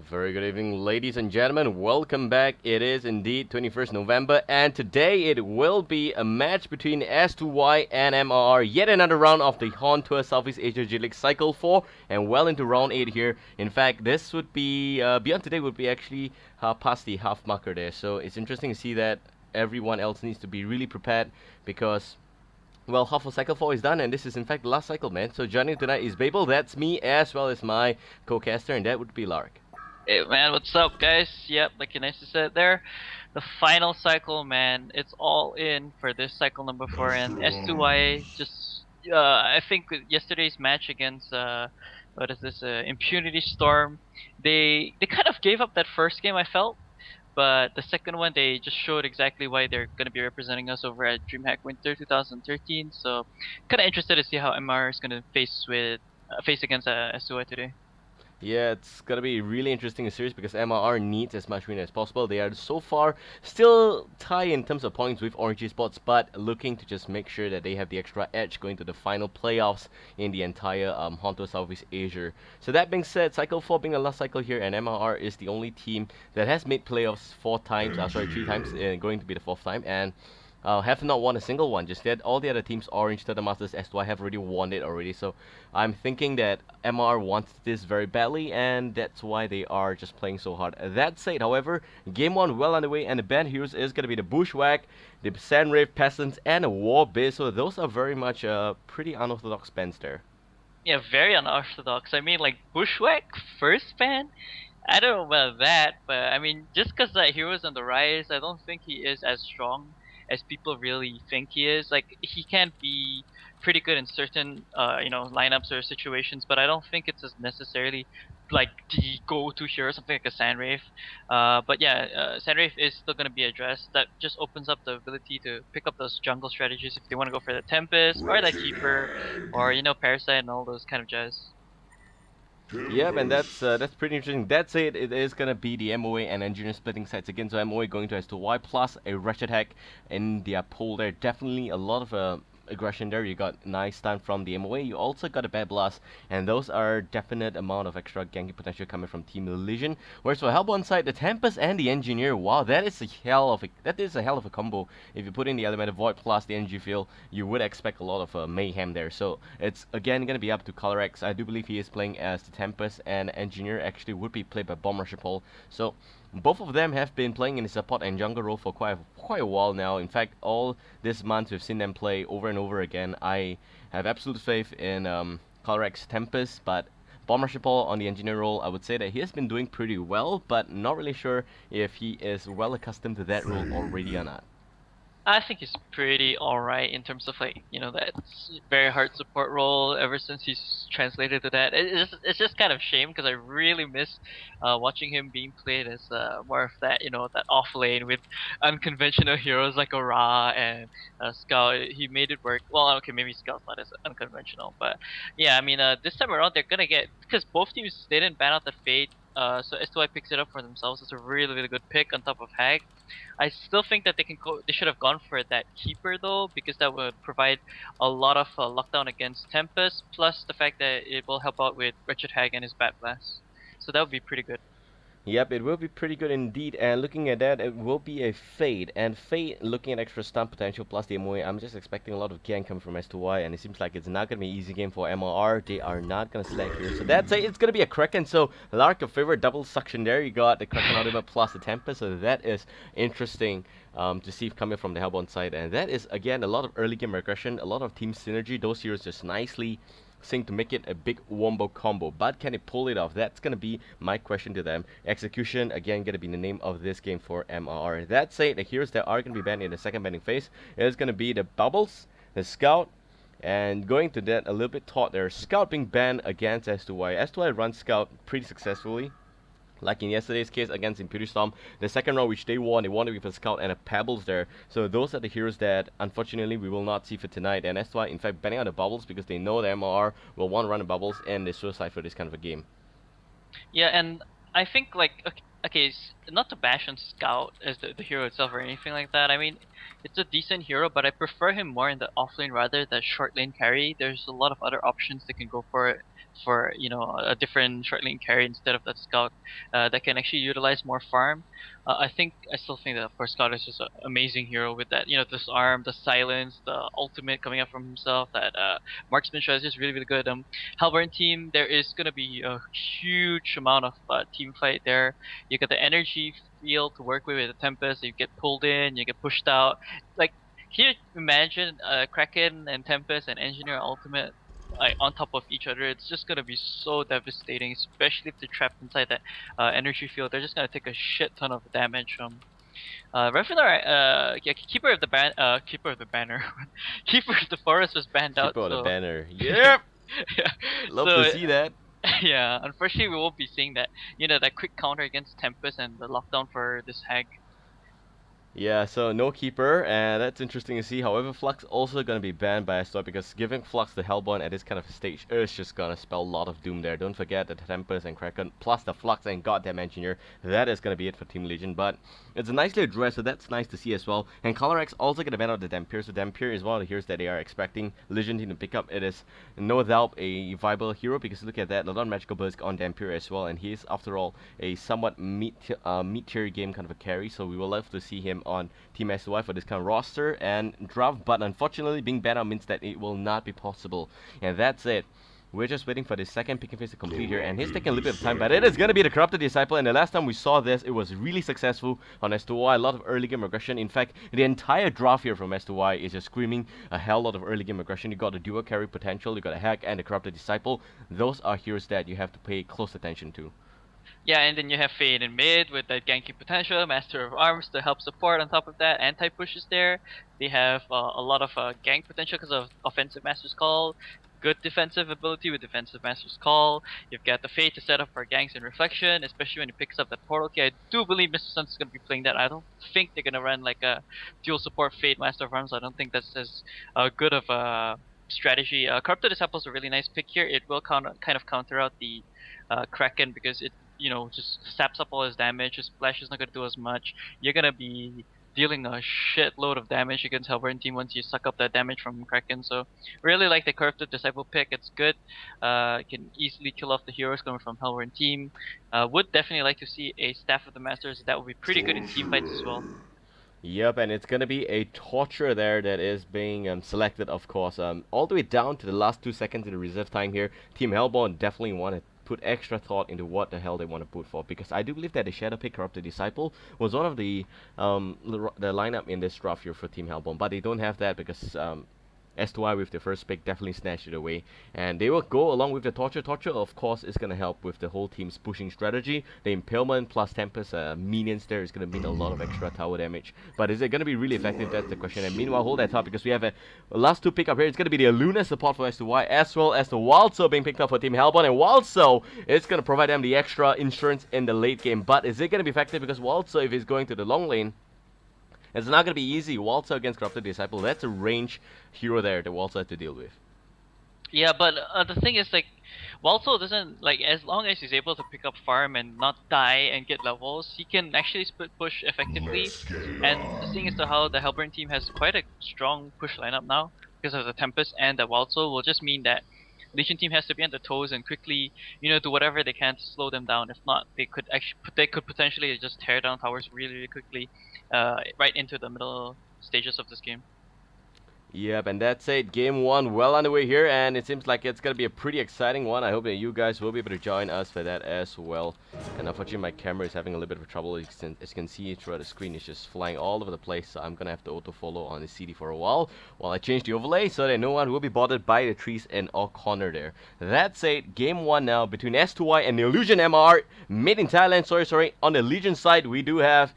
Very good evening, ladies and gentlemen. Welcome back. It is indeed 21st November, and today it will be a match between s2y and MRR. Yet another round of the HoN Tour Southeast Asia G League Cycle 4, and well into round 8 here. In fact, this would be, beyond today would be actually past the half marker there. So it's interesting to see that everyone else needs to be really prepared because well, half of Cycle 4 is done, and this is in fact the last cycle, man. So joining tonight is Babel, that's me, as well as my co-caster, and that would be Lark. Hey man, what's up guys? Yep, like you nicely said there, the final cycle, man, it's all in for this cycle number 4, and s2y just, I think with yesterday's match against, what is this, Impunity Storm, they kind of gave up that first game, I felt, but the second one, they just showed exactly why they're going to be representing us over at DreamHack Winter 2013, so kind of interested to see how MR is going to face against s2y today. Yeah, it's gonna be really interesting series because MRR needs as much win as possible. They are so far still tied in terms of points with Orange Sports, but looking to just make sure that they have the extra edge going to the final playoffs in the entire HoNTour Southeast Asia. So that being said, Cycle 4 being the last cycle here, and MRR is the only team that has made playoffs 4 times, three times, going to be the fourth time, and have not won a single one just yet. All the other teams, Orange, Third Masters, S2I, have already won it already. So I'm thinking that MR wants this very badly, and that's why they are just playing so hard. That said, however, game 1 well underway, and the band heroes is going to be the Bushwhack, the Sandwraith Peasants, and a War Biz. So those are very much pretty unorthodox bands there. Yeah, very unorthodox. I mean, like Bushwhack first ban. I don't know about that, but I mean, just because that hero's on the rise, I don't think he is as strong as people really think he is. Like he can be pretty good in certain, lineups or situations, but I don't think it's as necessarily like the go-to hero, something like a Sandwraith. But yeah, Sandwraith is still gonna be addressed. That just opens up the ability to pick up those jungle strategies if they want to go for the Tempest or that Keeper, or Parasite and all those kind of jazz. Yep, and that's pretty interesting. That's it. It is gonna be the MOA and Engineer splitting sides again. So MOA going to S2Y plus a Wretched Hack in their pool there. Definitely a lot of aggression there. You got nice stun from the MOA. You also got a Bad Blast, and those are definite amount of extra ganking potential coming from Team Legion. Whereas for Hellborn side, the Tempest and the Engineer. Wow, that is a hell of a combo. If you put in the Elemental Void plus the Energy Field, you would expect a lot of mayhem there. So it's again gonna be up to ColorX. I do believe he is playing as the Tempest, and Engineer actually would be played by Bomb Rusher Paul. So both of them have been playing in the support and jungle role for quite a while now. In fact, all this month we've seen them play over and over again. I have absolute faith in ColorX Tempest, but Bomb Rusher Paul on the engineer role, I would say that he has been doing pretty well, but not really sure if he is well accustomed to that role already or not. I think he's pretty alright in terms of that very hard support role ever since he's translated to that. It's just kind of shame because I really miss watching him being played as more of that that off lane with unconventional heroes like a Ra and Scout. He made it work. Well, okay, maybe Scout's not as unconventional, but yeah, I mean this time around they're gonna get, because both teams didn't ban out the Fate. So S2I picks it up for themselves. It's a really good pick on top of Hag. I still think that they should have gone for that Keeper though, because that would provide a lot of lockdown against Tempest, plus the fact that it will help out with Wretched Hag and his Bat Blast. So that would be pretty good. Yep, it will be pretty good indeed. And looking at that, it will be a Fade. And Fade, looking at extra stun potential plus the MOA, I'm just expecting a lot of gank coming from S2Y. And it seems like it's not going to be an easy game for MRR. They are not going to slack here. So that's it. It's going to be a Kraken. So Lark, your favorite double suction there. You got the Kraken Ultimate plus the Tempest. So that is interesting to see coming from the Hellbound side. And that is, again, a lot of early game regression, a lot of team synergy. Those heroes just nicely sync to make it a big wombo combo. But can it pull it off? That's gonna be my question to them. Execution, again, gonna be the name of this game for MRR. That said, the heroes that are gonna be banned in the second banning phase is gonna be the Bubbles, the Scout, and going to that a little bit thought there. Scout being banned against S2Y. S2Y runs Scout pretty successfully. Like in yesterday's case against Impunity Storm, the second round which they won it with a Scout and a Pebbles there. So those are the heroes that unfortunately we will not see for tonight. And that's why, in fact, banning out the Bubbles because they know the MR will want to run the Bubbles and the Suicide for this kind of a game. Yeah, and I think not to bash on Scout as the hero itself or anything like that. I mean, it's a decent hero, but I prefer him more in the off lane rather than short lane carry. There's a lot of other options they can go for for a different short lane carry instead of that scout that can actually utilize more farm. I still think that of course Scout is just an amazing hero with that this arm, the silence, the ultimate coming up from himself. That marksman shot is just really really good. Halberd team, there is gonna be a huge amount of team fight there. You get the energy field to work with the Tempest. You get pulled in, you get pushed out. Like here, imagine Kraken and Tempest and Engineer Ultimate like on top of each other. It's just gonna be so devastating, especially if they're trapped inside that energy field. They're just gonna take a shit ton of damage from. Refinar, yeah, Keeper of the Banner, Keeper of the Forest was banned out. Keep out the So, banner. Yep. yeah, Love to so see that. yeah, unfortunately we won't be seeing that. That quick counter against Tempest and the lockdown for this hag. Yeah, so no keeper, and that's interesting to see. However, Flux also gonna be banned by s2y because giving Flux the Hellborn at this kind of stage is just gonna spell a lot of doom there. Don't forget the Tempest and Kraken plus the Flux and goddamn Engineer. That is gonna be it for Team Legion, but it's a nicely addressed, so that's nice to see as well. And ColorX also gonna ban out the Dampier, so Dampier is one of the heroes that they are expecting Legion team to pick up. It is no doubt a viable hero because look at that, a lot of magical burst on Dampier as well, and he is after all a somewhat mid-tier game kind of a carry, so we will love to see him on Team s2y for this kind of roster and draft, but unfortunately being banned out means that it will not be possible. And that's it. We're just waiting for the second picking phase to complete here, and he's taking a little bit of time, but it is going to be the Corrupted Disciple, and the last time we saw this, it was really successful on s2y, a lot of early game aggression. In fact, the entire draft here from s2y is just screaming a hell lot of early game aggression. You got the dual carry potential, you got a Hack and the Corrupted Disciple. Those are heroes that you have to pay close attention to. Yeah, and then you have Fade in mid with that ganking potential, Master of Arms to help support on top of that, anti-push is there. They have a lot of gank potential because of offensive Master's Call, good defensive ability with defensive Master's Call. You've got the Fade to set up for ganks and reflection, especially when he picks up that portal key. I do believe Mr. Sun's is going to be playing that. I don't think they're going to run like a dual support Fade Master of Arms. I don't think that's as good of a strategy. Corrupted Disciple is a really nice pick here. It will kind of counter out the Kraken because it just saps up all his damage. His splash is not gonna do as much. You're gonna be dealing a shitload of damage against Halberd team once you suck up that damage from Kraken. So really like the Corrupted Disciple pick. It's good. Can easily kill off the heroes coming from Halberd team. Would definitely like to see a Staff of the Masters. That would be pretty good in team fights as well. Yep, and it's gonna be a torture there that is being selected, of course. All the way down to the last 2 seconds in the reserve time here. Team Hellborn definitely want to put extra thought into what the hell they want to put for, because I do believe that the Shadow Pick Corrupted Disciple was one of the lineup in this draft here for Team Hellborn, but they don't have that because s2y with the first pick definitely snatched it away, and they will go along with the Torture. Torture, of course, is going to help with the whole team's pushing strategy. The Impalement plus Tempest minions there is going to mean a lot of extra tower damage, but is it going to be really effective? That's the question. And meanwhile, hold that thought, because we have a last two pick up here. It's going to be the Luna support for s2y, as well as the Wild Soul being picked up for Team Hellborn, and Wild Soul is going to provide them the extra insurance in the late game. But is it going to be effective? Because Wild Soul, if he's going to the long lane, it's not going to be easy. Waltz against Corrupted Disciple, that's a range hero there that Waltz had to deal with. Yeah, but the thing is, like, Walso doesn't, like, as long as he's able to pick up farm and not die and get levels, he can actually split push effectively. And the thing is to how the Hellburn team has quite a strong push lineup now because of the Tempest and the Walso will just mean that Legion team has to be on their toes and quickly, do whatever they can to slow them down. If not, they could potentially just tear down towers really, really quickly, right into the middle stages of this game. Yep, and that's it. Game 1 well underway here, and it seems like it's going to be a pretty exciting one. I hope that you guys will be able to join us for that as well. And unfortunately, my camera is having a little bit of trouble. As you can see throughout the screen, it's just flying all over the place. So I'm going to have to auto-follow on the CD for a while I change the overlay so that no one will be bothered by the trees in our corner there. That's it. Game 1 now between s2y and the Illusion MR. Made in Thailand, sorry. On the Legion side, we do have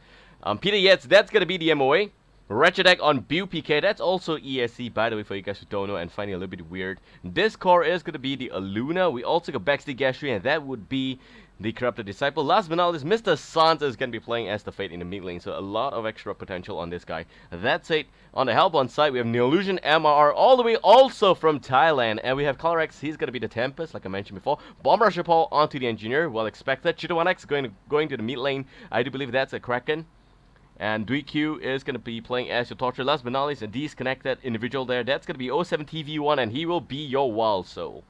Peter Yates. That's going to be the MOA. Ratchet on Bu PK, that's also ESC, by the way, for you guys who don't know and find it a little bit weird. This core is going to be the Aluna. We also got Backstage Gastry, and that would be the Corrupted Disciple. Last but not least, Mr. Sans is going to be playing as the Fate in the mid lane, so a lot of extra potential on this guy. That's it. On the Hellborn side, we have Neolution MRR all the way also from Thailand, and we have ColorX, he's going to be the Tempest, like I mentioned before. Bomb Rusher Paul onto the Engineer, well expected. Chito1X going to the mid lane. I do believe that's a Kraken. And DQ is going to be playing as your Torture. Last but not least, a disconnected individual there. That's going to be 07TV1, and he will be your Wild Soul.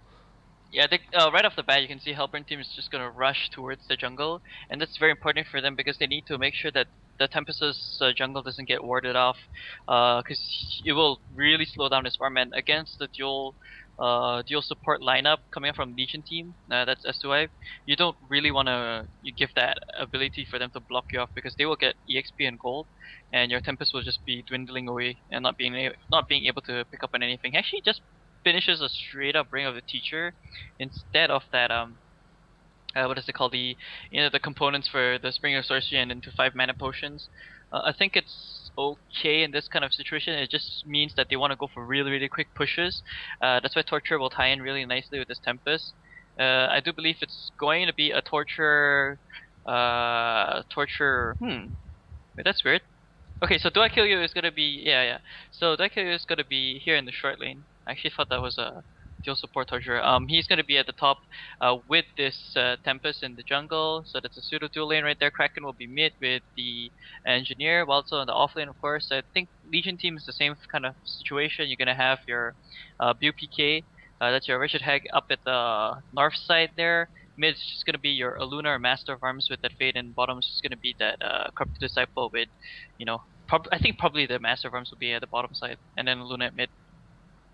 Yeah, I think right off the bat you can see Hellburn team is just gonna rush towards the jungle, and that's very important for them because they need to make sure that the Tempest's jungle doesn't get warded off, because it will really slow down his farm. And against the dual support lineup coming up from Legion team, that's s2y, you don't really want to you give that ability for them to block you off because they will get EXP and gold, and your Tempest will just be dwindling away and not being able to pick up on anything. He actually just finishes a straight up Ring of the Teacher instead of that what is it called, the components for the Spring of Sorcery and into 5 mana potions. I think it's okay in this kind of situation. It just means that they want to go for really really quick pushes. That's why Torture will tie in really nicely with this Tempest. I do believe it's going to be a torture. Wait, that's weird. Okay, so Do I Kill You is gonna be, yeah. So Do I Kill You is gonna be here in the short lane. I actually thought that was a dual support torture. He's gonna be at the top, with this Tempest in the jungle. So that's a pseudo dual lane right there. Kraken will be mid with the engineer. While also on the off lane, of course. I think Legion team is the same kind of situation. You're gonna have your BUPK. That's your Richard Hag up at the north side there. Mid's just gonna be your Aluna or Master of Arms with that Fade, and bottom's just gonna be that Corrupted Disciple with, you know, I think probably the Master of Arms will be at the bottom side, and then Luna at mid.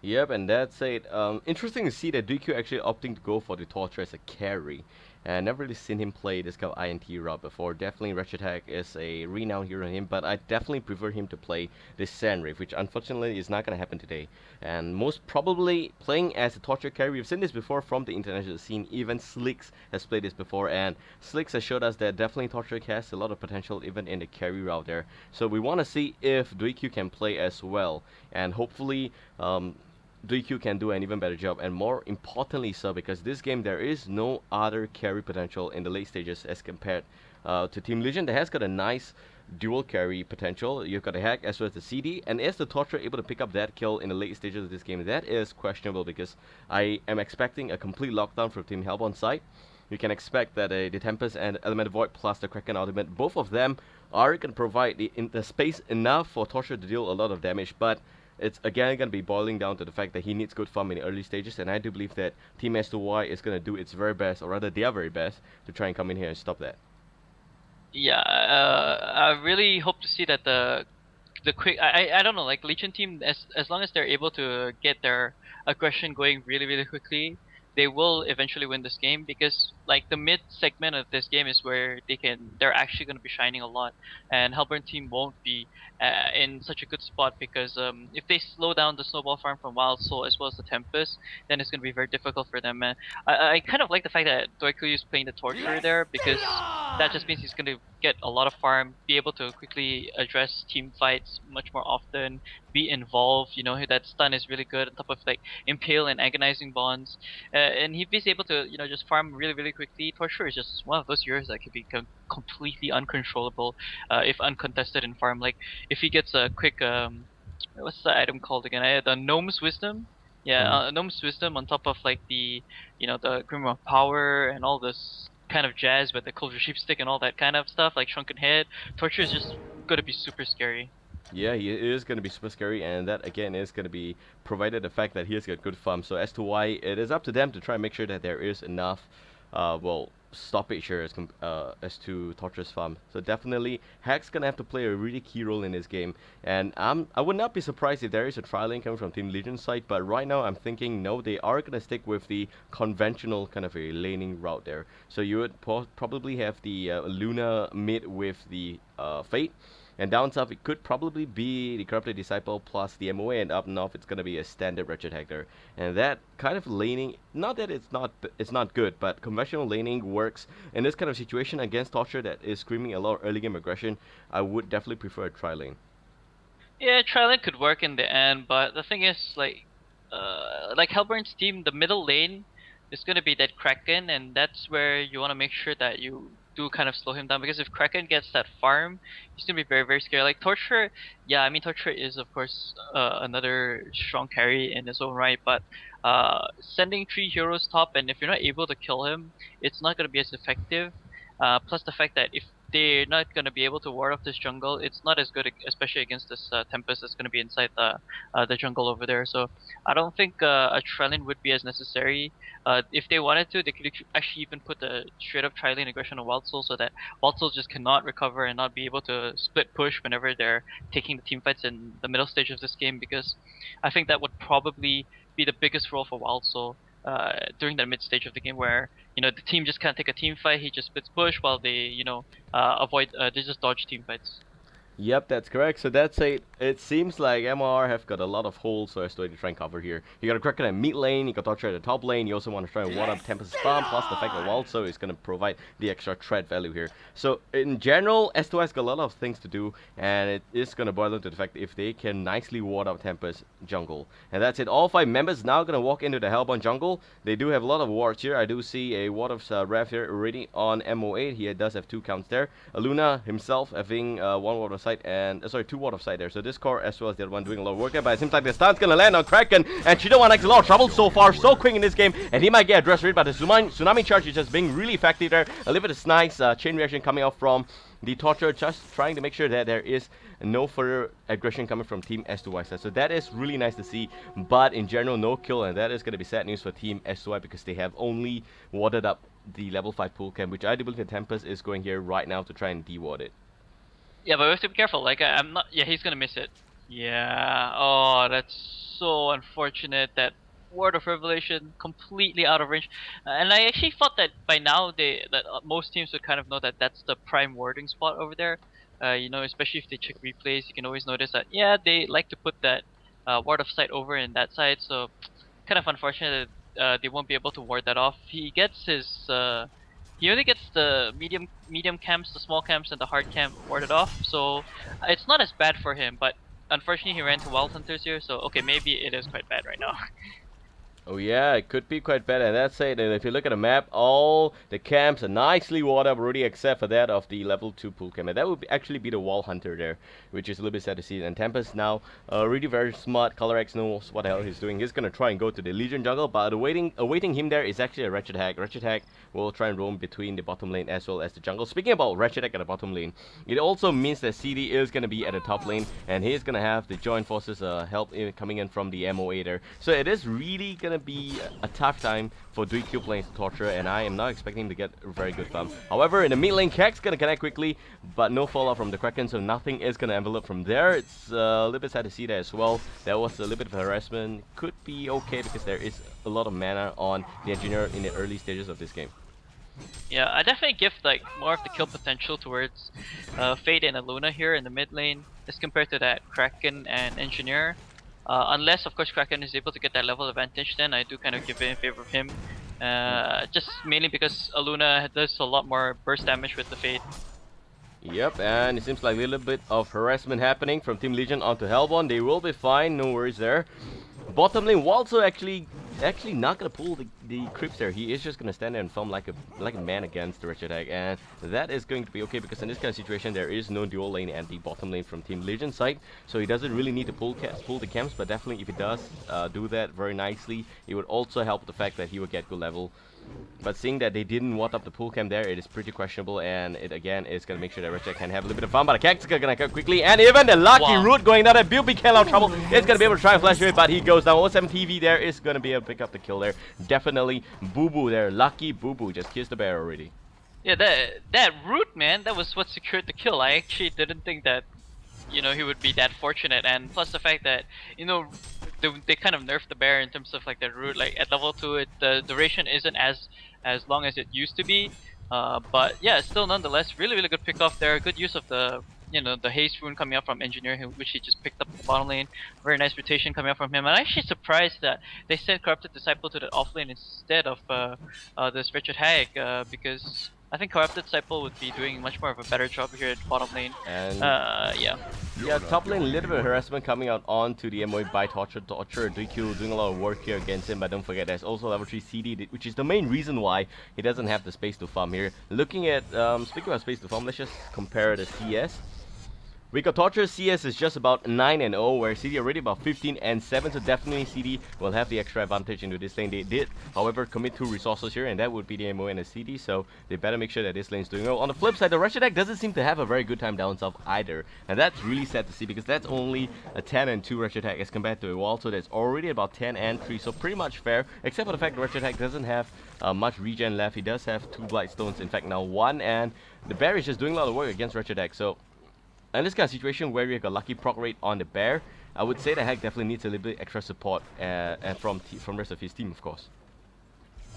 Yep, and that's it. Interesting to see that DQ actually opting to go for the Torture as a carry. And never really seen him play this kind of INT route before. Definitely Wretched Hack is a renowned hero in him, but I definitely prefer him to play this Sandreef, which unfortunately is not going to happen today. And most probably playing as a Torture carry, we've seen this before from the international scene. Even Slicks has played this before, and Slicks has showed us that definitely Torture has a lot of potential even in the carry route there. So we want to see if DQ can play as well, and hopefully DQ can do an even better job, and more importantly so, because this game there is no other carry potential in the late stages as compared to Team Legion that has got a nice dual carry potential. You've got a hack as well as the CD, and is the Torture able to pick up that kill in the late stages of this game? That is questionable because I am expecting a complete lockdown from Team Hellbound side. You can expect that the Tempest and Element Void plus the Kraken Ultimate, both of them are going to provide the space enough for Torture to deal a lot of damage, but it's again going to be boiling down to the fact that he needs good farm in the early stages, and I do believe that Team S2Y is going to do its very best, or rather their very best, to try and come in here and stop that. Yeah, I really hope to see that the quick I don't know, like Legion team, as long as they're able to get their aggression going really really quickly, they will eventually win this game because like the mid segment of this game is where they're actually going to be shining a lot, and Hellburn team won't be in such a good spot because if they slow down the snowball farm from Wild Soul as well as the Tempest, then it's going to be very difficult for them. I kind of like the fact that Doiku is playing the Torturer there because that just means he's going to get a lot of farm, be able to quickly address team fights much more often, be involved. That stun is really good on top of like Impale and Agonizing Bonds. And he's able to, just farm really, really quickly. Torture is just one of those heroes that can become completely uncontrollable if uncontested in farm. Like, if he gets a quick, what's the item called again? The Gnome's Wisdom. Yeah, Mhm. Gnome's Wisdom on top of like the Grimoire Power and all this kind of jazz with the Culture Sheepstick and all that kind of stuff, like Shrunken Head. Torture is just gonna be super scary. Yeah, he is going to be super scary, and that again is going to be provided the fact that he has got good farm. So as to why, it is up to them to try and make sure that there is enough, stoppage here as to Torture's farm. So definitely, Hack's going to have to play a really key role in this game, and I would not be surprised if there is a trial lane coming from Team Legion side, but right now I'm thinking no, they are going to stick with the conventional kind of a laning route there. So you would probably have the Luna mid with the Fate, and down south, it could probably be the Corrupted Disciple plus the MOA, and up north, it's gonna be a standard Wretched Hector. And that kind of laning, not that it's not good, but conventional laning works in this kind of situation against Torture that is screaming a lot of early game aggression. I would definitely prefer a tri lane. Yeah, Trilane could work in the end, but the thing is, like Hellburn's team, the middle lane is gonna be that Kraken, and that's where you want to make sure that you do kind of slow him down, because if Kraken gets that farm, he's gonna be very very scary. Like Torture, yeah, I mean Torture is of course another strong carry in his own right, but sending 3 heroes top, and if you're not able to kill him, it's not gonna be as effective. Plus the fact that if they're not gonna be able to ward off this jungle, it's not as good, especially against this Tempest that's gonna be inside the jungle over there. So I don't think a Trellin would be as necessary. If they wanted to, they could actually even put a straight up Trilane aggression on Wild Soul so that Wild Soul just cannot recover and not be able to split push whenever they're taking the team fights in the middle stage of this game, because I think that would probably be the biggest role for Wild Soul during the mid stage of the game, where the team just can't take a team fight. He just splits push while they avoid they just dodge team fights. Yep, that's correct. So that's it. It seems like MR have got a lot of holes so as to try and cover here. You got a Kraken at mid lane, you got Torture at the top lane, you also want to try and ward up Tempest's farm, plus the fact that also is going to provide the extra threat value here. So in general, S2Y's got a lot of things to do, and it is going to boil down to the fact that if they can nicely ward up Tempest jungle. And that's it. All 5 members now going to walk into the Hellbound jungle. They do have a lot of wards here. I do see a ward of Rev here already on MO8. He does have 2 counts there. Luna himself having 1 ward of sight and sorry, 2 ward of sight there. So this core as well as the other one doing a lot of work there, but it seems like the stun's gonna land on Kraken, and Shido actually a lot of trouble so far, so quick in this game, and he might get addressed right, but the tsunami charge is just being really effective there. A little bit of nice chain reaction coming out from the Torture, just trying to make sure that there is no further aggression coming from Team S2Y side. So that is really nice to see, but in general, no kill, and that is going to be sad news for Team S2Y because they have only warded up the level 5 pool camp, which I do believe the Tempest is going here right now to try and de-ward it. Yeah, but we have to be careful. Like I'm not. Yeah, he's gonna miss it. Yeah. Oh, that's so unfortunate. That Word of Revelation completely out of range. And I actually thought that by now that most teams would kind of know that that's the prime warding spot over there. Especially if they check replays, you can always notice that they like to put that ward of sight over in that side. So kind of unfortunate that they won't be able to ward that off. He only gets the medium camps, the small camps, and the hard camp warded off. So it's not as bad for him. But unfortunately, he ran to Wild Hunters here. So okay, maybe it is quite bad right now. Oh yeah, it could be quite bad, and that's it. And if you look at the map, all the camps are nicely watered up already, except for that of the level 2 pool camp. And that would actually be the Wall Hunter there, which is a little bit sad to see. And Tempest now, really very smart. ColorX knows what the hell he's doing. He's gonna try and go to the Legion jungle, but awaiting him there is actually a Wretched Hag. Wretched Hag will try and roam between the bottom lane as well as the jungle. Speaking about Wretched Hag at the bottom lane, it also means that CD is gonna be at the top lane, and he's gonna have the joint forces help coming in from the MOA there. So it is really gonna be a tough time for DQ playing Torture, and I am not expecting him to get a very good farm. However, in the mid lane, Kek's gonna connect quickly, but no fallout from the Kraken, so nothing is gonna envelop from there. It's a little bit sad to see that as well. That was a little bit of harassment. Could be okay because there is a lot of mana on the Engineer in the early stages of this game. Yeah, I definitely give like more of the kill potential towards Fade and Aluna here in the mid lane as compared to that Kraken and Engineer. Unless of course Kraken is able to get that level advantage, then I do kind of give it in favor of him. Just mainly because Aluna does a lot more burst damage with the Fade. Yep, and it seems like a little bit of harassment happening from Team Legion onto Hellbound. They will be fine, no worries there. Bottom lane, Walter actually not gonna pull the creeps there. He is just gonna stand there and farm like a man against the Wretched Hag, and that is going to be okay because in this kind of situation there is no dual lane and the bottom lane from Team Legion side, so he doesn't really need to pull the camps. But definitely if he does do that very nicely, it would also help the fact that he would get good level. But seeing that they didn't ward up the pool camp there, it is pretty questionable, and it again is going to make sure that Wretched can have a little bit of fun. But the Cactus is going to come quickly, and even the lucky root going down there, Bill became out of trouble. It's going to be able to try and flash away, but he goes down. 07 TV there is going to be able to pick up the kill there. Definitely Boo Boo there. Lucky Boo Boo just kissed the bear already. Yeah, that root, man, that was what secured the kill. I actually didn't think that he would be that fortunate, and plus the fact that they kind of nerfed the bear in terms of like the root. Like at level 2 the duration isn't as long as it used to be, but yeah, still nonetheless really good pick off there. Good use of the the haste rune coming out from Engineer, which he just picked up the bottom lane. Very nice rotation coming out from him. I'm actually surprised that they sent Corrupted Disciple to the off lane instead of this Wretched Hag, because I think Corrupted Disciple would be doing much more of a better job here at bottom lane. And yeah. Yeah, top lane, a little bit of harassment coming out onto the MOE by Torture. DQ doing a lot of work here against him, but don't forget there's also level 3 CD, which is the main reason why he doesn't have the space to farm here. Looking at, speaking about space to farm, let's just compare the CS. We got Torture CS is just about 9-0, where CD already about 15-7, so definitely CD will have the extra advantage into this lane. They did, however, commit 2 resources here, and that would be the MO and the CD, so they better make sure that this lane's doing well. On the flip side, the Russia deck doesn't seem to have a very good time down south either, and that's really sad to see because that's only a 10-2 Russia deck as compared to a wall, so that's already about 10-3, so pretty much fair, except for the fact the Russia deck doesn't have much regen left. He does have 2 Blightstones, in fact now 1, and the Bear is just doing a lot of work against Russia deck, so in this kind of situation where we have a lucky proc rate on the Bear, I would say that Hack definitely needs a little bit extra support and from rest of his team, of course.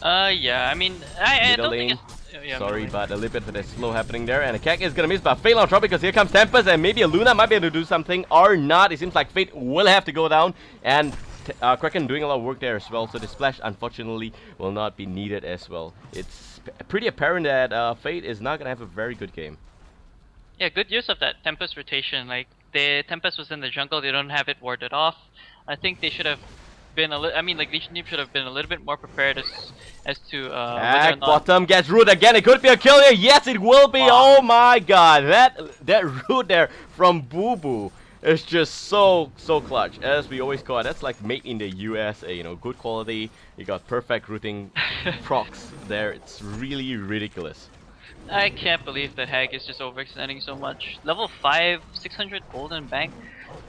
Yeah, I mean, I Middle don't think lane, it's... yeah, sorry, middle lane. but a little bit of the slow happening there, and the Kek is gonna miss, but Fate on trouble because here comes Tempest, and maybe a Luna might be able to do something or not. It seems like Fate will have to go down, and Kraken doing a lot of work there as well, so the splash unfortunately will not be needed as well. It's pretty apparent that Fate is not gonna have a very good game. Yeah, good use of that Tempest rotation. Like, the Tempest was in the jungle, they don't have it warded off. I think they should have been a little... I mean, like, Legion team should have been a little bit more prepared as to whether or Back not... bottom gets root again. It could be a kill here. Yes, it will be. Wow. Oh my god. That root there from Boo Boo is just so clutch. As we always call it, that's like made in the USA, you know, good quality. You got perfect rooting procs there. It's really ridiculous. I can't believe that Hag is just overextending so much. Level 5, 600 golden bank.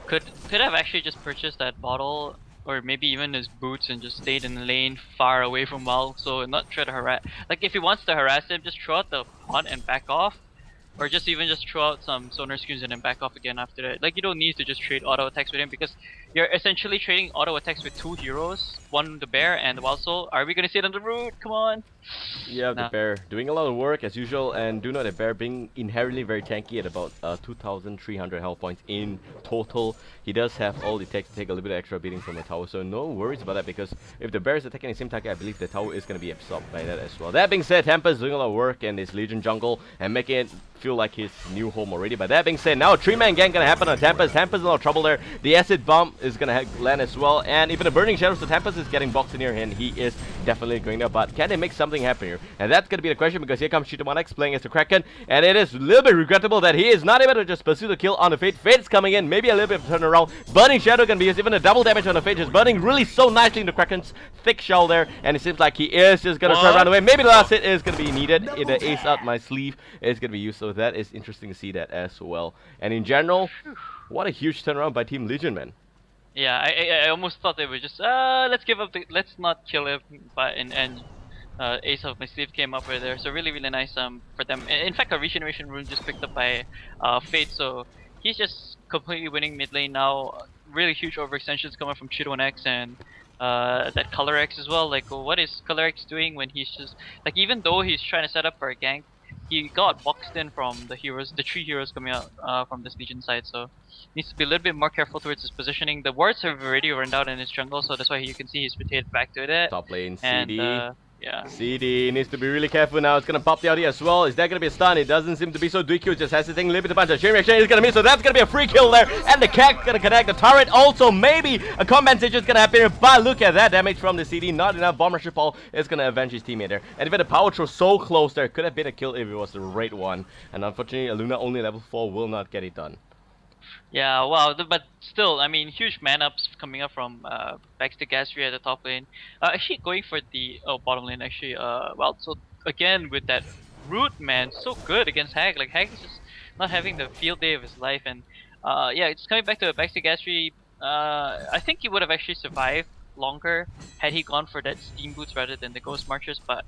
Could have actually just purchased that bottle, or maybe even his boots, and just stayed in the lane far away from Mal, so not try to harass. Like, if he wants to harass him, just throw out the haunt and back off. Or just even just throw out some sonar screens and then back off again after that. Like, you don't need to just trade auto attacks with him because you're essentially trading auto attacks with 2 heroes, one the Bear and the Wild Soul. Are we gonna see it on the root? Come on. Yeah, the Nah. Bear doing a lot of work as usual, and do know the Bear being inherently very tanky at about 2,300 health points in total. He does have all it takes to take a little bit of extra beating from the tower, so no worries about that because if the Bear is attacking the same target, I believe the tower is going to be absorbed by that as well. That being said, Tempest doing a lot of work in this Legion jungle and making it feel like his new home already. But that being said, now a 3-man gang gonna happen on Tempest. Tempest in a lot of trouble there. The acid bomb is gonna land as well, and even the burning shadows. So Tempest is getting boxed in here, and he is definitely going there. But can they make something happen here? And that's gonna be the question because here comes Cheetah1X playing as the Kraken, and it is a little bit regrettable that he is not able to just pursue the kill on the Fate. Fate's coming in, maybe a little bit of turnaround. Burning shadow gonna be used, even a double damage on the Fate, just burning really so nicely in the Kraken's thick shell there, and it seems like he is just gonna turn around away. Maybe the last hit is gonna be needed. The ace out my sleeve is gonna be used, so that is interesting to see that as well. And in general, what a huge turnaround by Team Legion, man. Yeah, I almost thought they would just let's give up the, let's not kill him, but and Ace of my sleeve came up right there, so really nice for them. In fact, a regeneration rune just picked up by Fate, so he's just completely winning mid lane now. Really huge overextensions coming from Cheetah1X and that Color X as well. Like, what is Color X doing when he's just like, even though he's trying to set up for a gank, he got boxed in from the heroes, the 3 heroes coming out from this Legion side, so needs to be a little bit more careful towards his positioning. The wards have already run out in his jungle, so that's why you can see he's rotated back to it. Top lane, And CD. yeah. CD needs to be really careful now. It's gonna pop the RD as well. Is that gonna be a stun? It doesn't seem to be so. DQ just hesitating a little bit. A bunch of chain reaction is gonna miss, so that's gonna be a free kill there. And the Kek's gonna connect. The turret also, maybe a compensation is gonna happen here. But look at that damage from the CD. Not enough. Bomb Rusher Paul is gonna avenge his teammate there. And even the power throw so close there. Could have been a kill if it was the right one. And unfortunately, Luna only level 4 will not get it done. Yeah, wow, but still, I mean, huge man-ups coming up from Baxter Gasry at the top lane. Actually going for the bottom lane, actually. Well, so again, with that root, man, so good against Hag. Like, Hag is just not having the field day of his life. And yeah, it's coming back to Baxter Gasry. I think he would have actually survived longer had he gone for that Steam Boots rather than the Ghost Marchers, but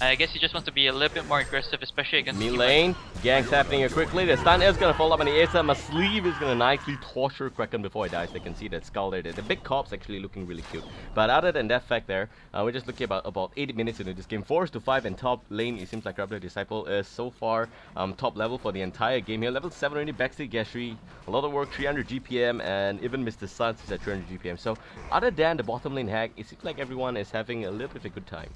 I guess he just wants to be a little bit more aggressive, especially against Mid lane, ganks happening here quickly. The stun is gonna fall up, and the ace my sleeve is gonna nicely torture Kraken before he dies. They can see that skull there. The big corpse actually looking really cute. But other than that fact there, we're just looking about 80 minutes into this game. 4-5, and top lane, it seems like Rebel Disciple is so far top level for the entire game here. Level 7 already, backstage Gashri, a lot of work, 300 GPM, and even Mr. Suns is at 300 GPM. So other than the bottom lane hack, it seems like everyone is having a little bit of a good time.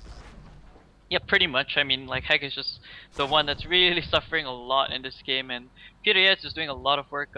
Yeah, pretty much. I mean, like, Hag is just the one that's really suffering a lot in this game, and Peter Yates is doing a lot of work,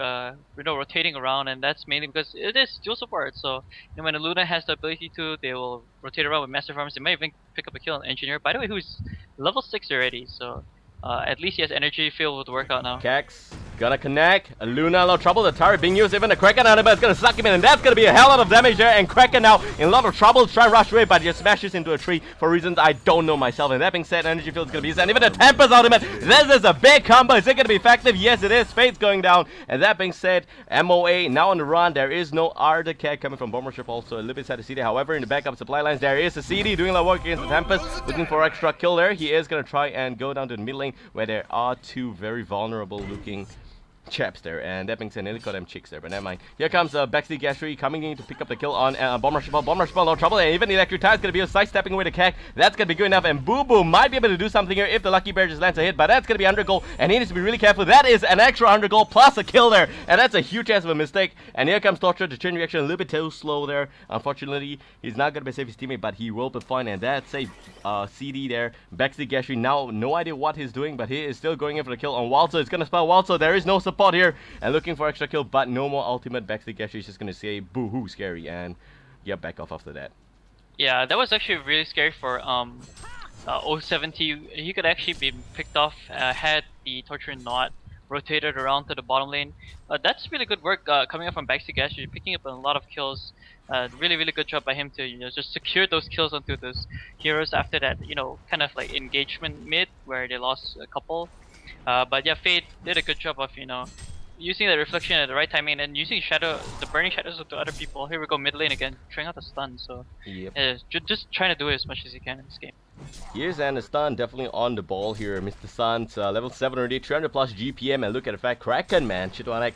rotating around, and that's mainly because it is dual support. So, when a Luna has the ability to, they will rotate around with Master Farmers. They might even pick up a kill on Engineer, by the way, who's level 6 already. So, at least he has energy filled with workout now. Cax Gonna connect. Luna, a lot of trouble. The turret being used. Even the Kraken out of it is gonna suck him in, and that's gonna be a hell of damage there. And Kraken now in a lot of trouble. Try and rush away, but just smashes into a tree for reasons I don't know myself. And that being said, energy field is gonna be used. And even the Tempest ultimate. This is a big combo. Is it gonna be effective? Yes, it is. Fate's going down. And that being said, MOA now on the run. There is no Arda Cat coming from Bomber Ship. Also a little bit sad to see that. However, in the backup supply lines, there is a CD doing a lot of work against the Tempest. Looking for extra kill there. He is gonna try and go down to the mid lane where there are two very vulnerable looking chaps there, and that being said, nearly got them chicks there, but never mind. Here comes Backseat Gastry coming in to pick up the kill on Bomber Ship. Bomber Ship, no trouble, and even the Electric Tide is going to be sidestepping away the Kek. That's going to be good enough, and Boo Boo might be able to do something here if the Lucky Bear just lands a hit, but that's going to be 100 gold, and he needs to be really careful. That is an extra 100 gold plus a kill there, and that's a huge chance of a mistake. And here comes Torture. The chain reaction a little bit too slow there. Unfortunately, he's not going to be save his teammate, but he will be fine, and that's a CD there. Backseat Gastry now, no idea what he's doing, but he is still going in for the kill on Walso. It's going to spell Walso. There is no support here, and looking for extra kill, but no more ultimate. Backseat Gastry is just gonna say boo-hoo scary, and yeah, back off after that. Yeah, that was actually really scary for 070. He could actually be picked off had the Torture not rotated around to the bottom lane. That's really good work coming up from Backseat Gastry, picking up a lot of kills. Really good job by him to just secure those kills onto those heroes after that kind of like engagement mid where they lost a couple. But yeah, Fate did a good job of using the reflection at the right timing and using the burning shadows to other people. Here we go mid lane again, trying out the stun. So yep. Just trying to do it as much as you can in this game. Here's and the stun definitely on the ball here. Mr. Suns, level 7 already, 300 plus GPM, and look at the fact, Kraken man, Shit1X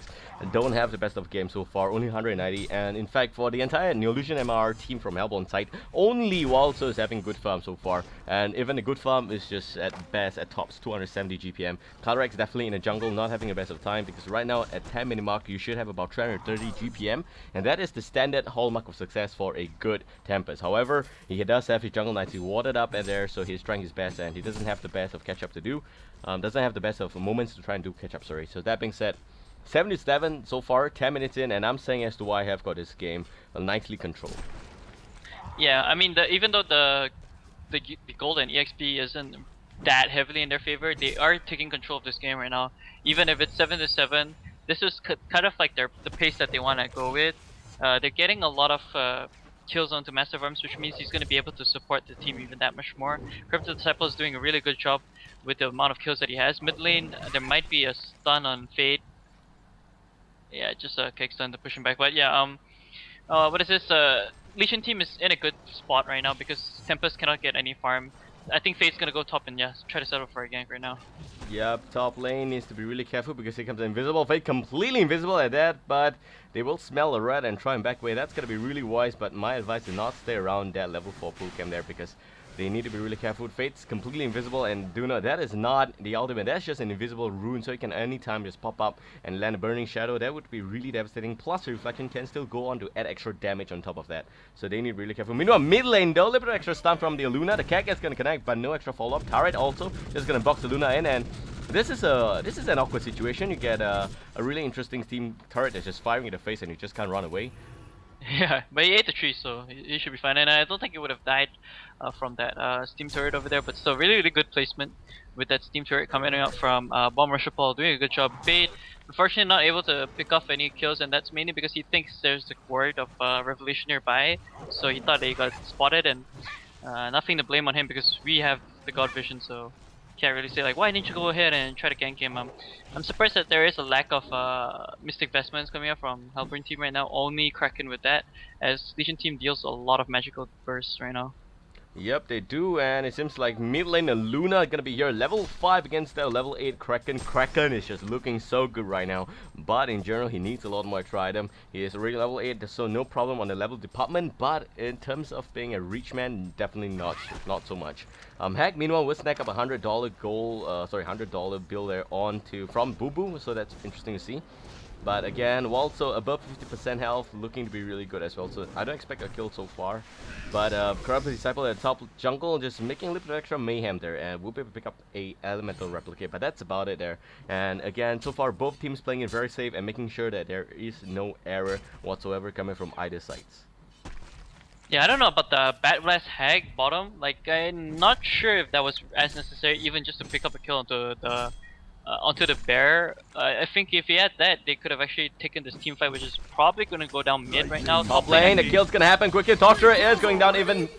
don't have the best of game so far, only 190, and in fact for the entire Neolution MR team from Hellborn side, only Walso is having good farm so far, and even the good farm is just at best at tops 270 GPM. Calyrex definitely in the jungle, not having the best of time, because right now at 10 minute mark you should have about 330 GPM, and that is the standard hallmark of success for a good Tempest. However, he does have his jungle knights, he warded up and there, so he's trying his best, and he doesn't have the best of catch up to do, doesn't have the best of moments to try and do catch up, sorry. So that being said, 77 so far, 10 minutes in, and I'm saying as to why I have got this game nicely controlled. Yeah, I mean, even though the gold and EXP isn't that heavily in their favor, they are taking control of this game right now. Even if it's 7-7, this is kind of like the pace that they want to go with. They're getting a lot of kills onto Massive Arms, which means he's going to be able to support the team even that much more. Crypto Disciple is doing a really good job with the amount of kills that he has. Mid lane, there might be a stun on Fade. Yeah, just a kick stun to push him back. But yeah, what is this? Legion team is in a good spot right now because Tempest cannot get any farm. I think Fade's gonna go top and try to settle for a gank right now. Yep, top lane needs to be really careful because here comes invisible. Fade completely invisible at that, but they will smell the red and try and back away. That's gonna be really wise, but my advice is not stay around that level 4 pool camp there because they need to be really careful. Fate's completely invisible, and do not, that is not the ultimate, that's just an invisible rune, so it can anytime just pop up and land a burning shadow. That would be really devastating, plus the reflection can still go on to add extra damage on top of that, so they need really careful. Meanwhile, mid lane though, a little bit of extra stun from the Luna. The cat is gonna connect, but no extra follow-up. Turret also just gonna box the Luna in, and this is an awkward situation. You get a really interesting steam turret that's just firing in the face and you just can't run away. Yeah, but he ate the tree, so he should be fine. And I don't think he would have died from that steam turret over there. But still, really good placement with that steam turret coming out from Bomber Shipal, doing a good job. Fade, unfortunately, not able to pick off any kills, and that's mainly because he thinks there's a ward of Revelation nearby. So he thought he got spotted, and nothing to blame on him because we have the God Vision, so can't really say like, why didn't you go ahead and try to gank him? I'm surprised that there is a lack of Mystic Vestments coming up from Hellborn team right now. Only Kraken with that, as Legion team deals a lot of magical bursts right now. Yep, they do, and it seems like mid lane and Luna are gonna be here level 5 against their level 8 Kraken. Kraken is just looking so good right now, but in general he needs a lot more Tridem. He is already level 8, so no problem on the level department, but in terms of being a reach man, definitely not so much. Hack meanwhile will snack up a $100 goal, $100 bill there from Boo Boo, so that's interesting to see. But again, Walso above 50% health, looking to be really good as well. So I don't expect a kill so far. But Corrupt Disciple at top jungle, just making a little bit of extra mayhem there, and we'll be able to pick up a elemental replicate. But that's about it there. And again, so far both teams playing it very safe and making sure that there is no error whatsoever coming from either sides. Yeah, I don't know about the Bat Blast Hag bottom. Like, I'm not sure if that was as necessary, even just to pick up a kill onto the onto the bear. I think if he had that, they could have actually taken this team fight, which is probably going to go down mid right now. Top lane, the kill's gonna happen quickly. Torturer is going down even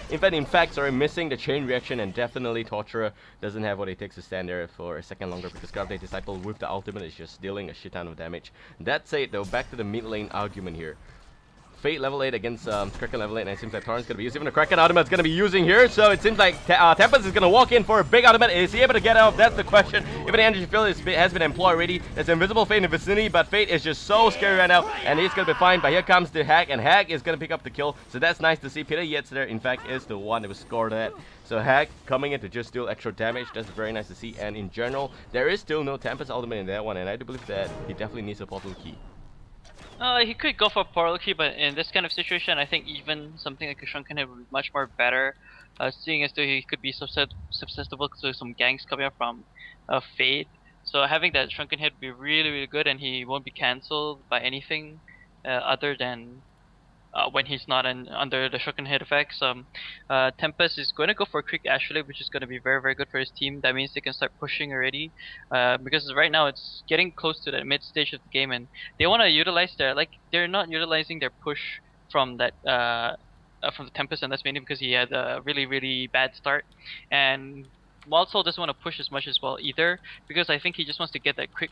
in fact, sorry, missing the chain reaction, and definitely Torturer doesn't have what it takes to stand there for a second longer because Gravity Disciple with the ultimate is just dealing a shit ton of damage. That said though, back to the mid lane argument here. Fate level 8 against Kraken level 8, and it seems like Torrent's going to be using. Even the Kraken ultimate's going to be using here, so it seems like Tempest is going to walk in for a big ultimate. Is he able to get out? That's the question. Even the energy field has been employed already. There's Invisible Fate in the vicinity, but Fate is just so scary right now, and he's going to be fine. But here comes the Hack, and Hack is going to pick up the kill, so that's nice to see. Peter Yates there, in fact, is the one that was scored at. So Hack coming in to just deal extra damage. That's very nice to see, and in general, there is still no Tempest ultimate in that one, and I do believe that he definitely needs a portal key. He could go for portal key, but in this kind of situation, I think even something like a Shrunken Head would be much more better. Seeing as though he could be susceptible to some ganks coming up from Fade. So having that Shrunken Head would be really, really good, and he won't be cancelled by anything other than when he's not under the Shrunken Head effects. Tempest is going to go for Creek Ashley, which is going to be very, very good for his team. That means they can start pushing already, because right now it's getting close to the mid stage of the game, and they want to utilize they're not utilizing their push from that from the Tempest, and that's mainly because he had a really, really bad start. And Wildsole doesn't want to push as much as well either, because I think he just wants to get that quick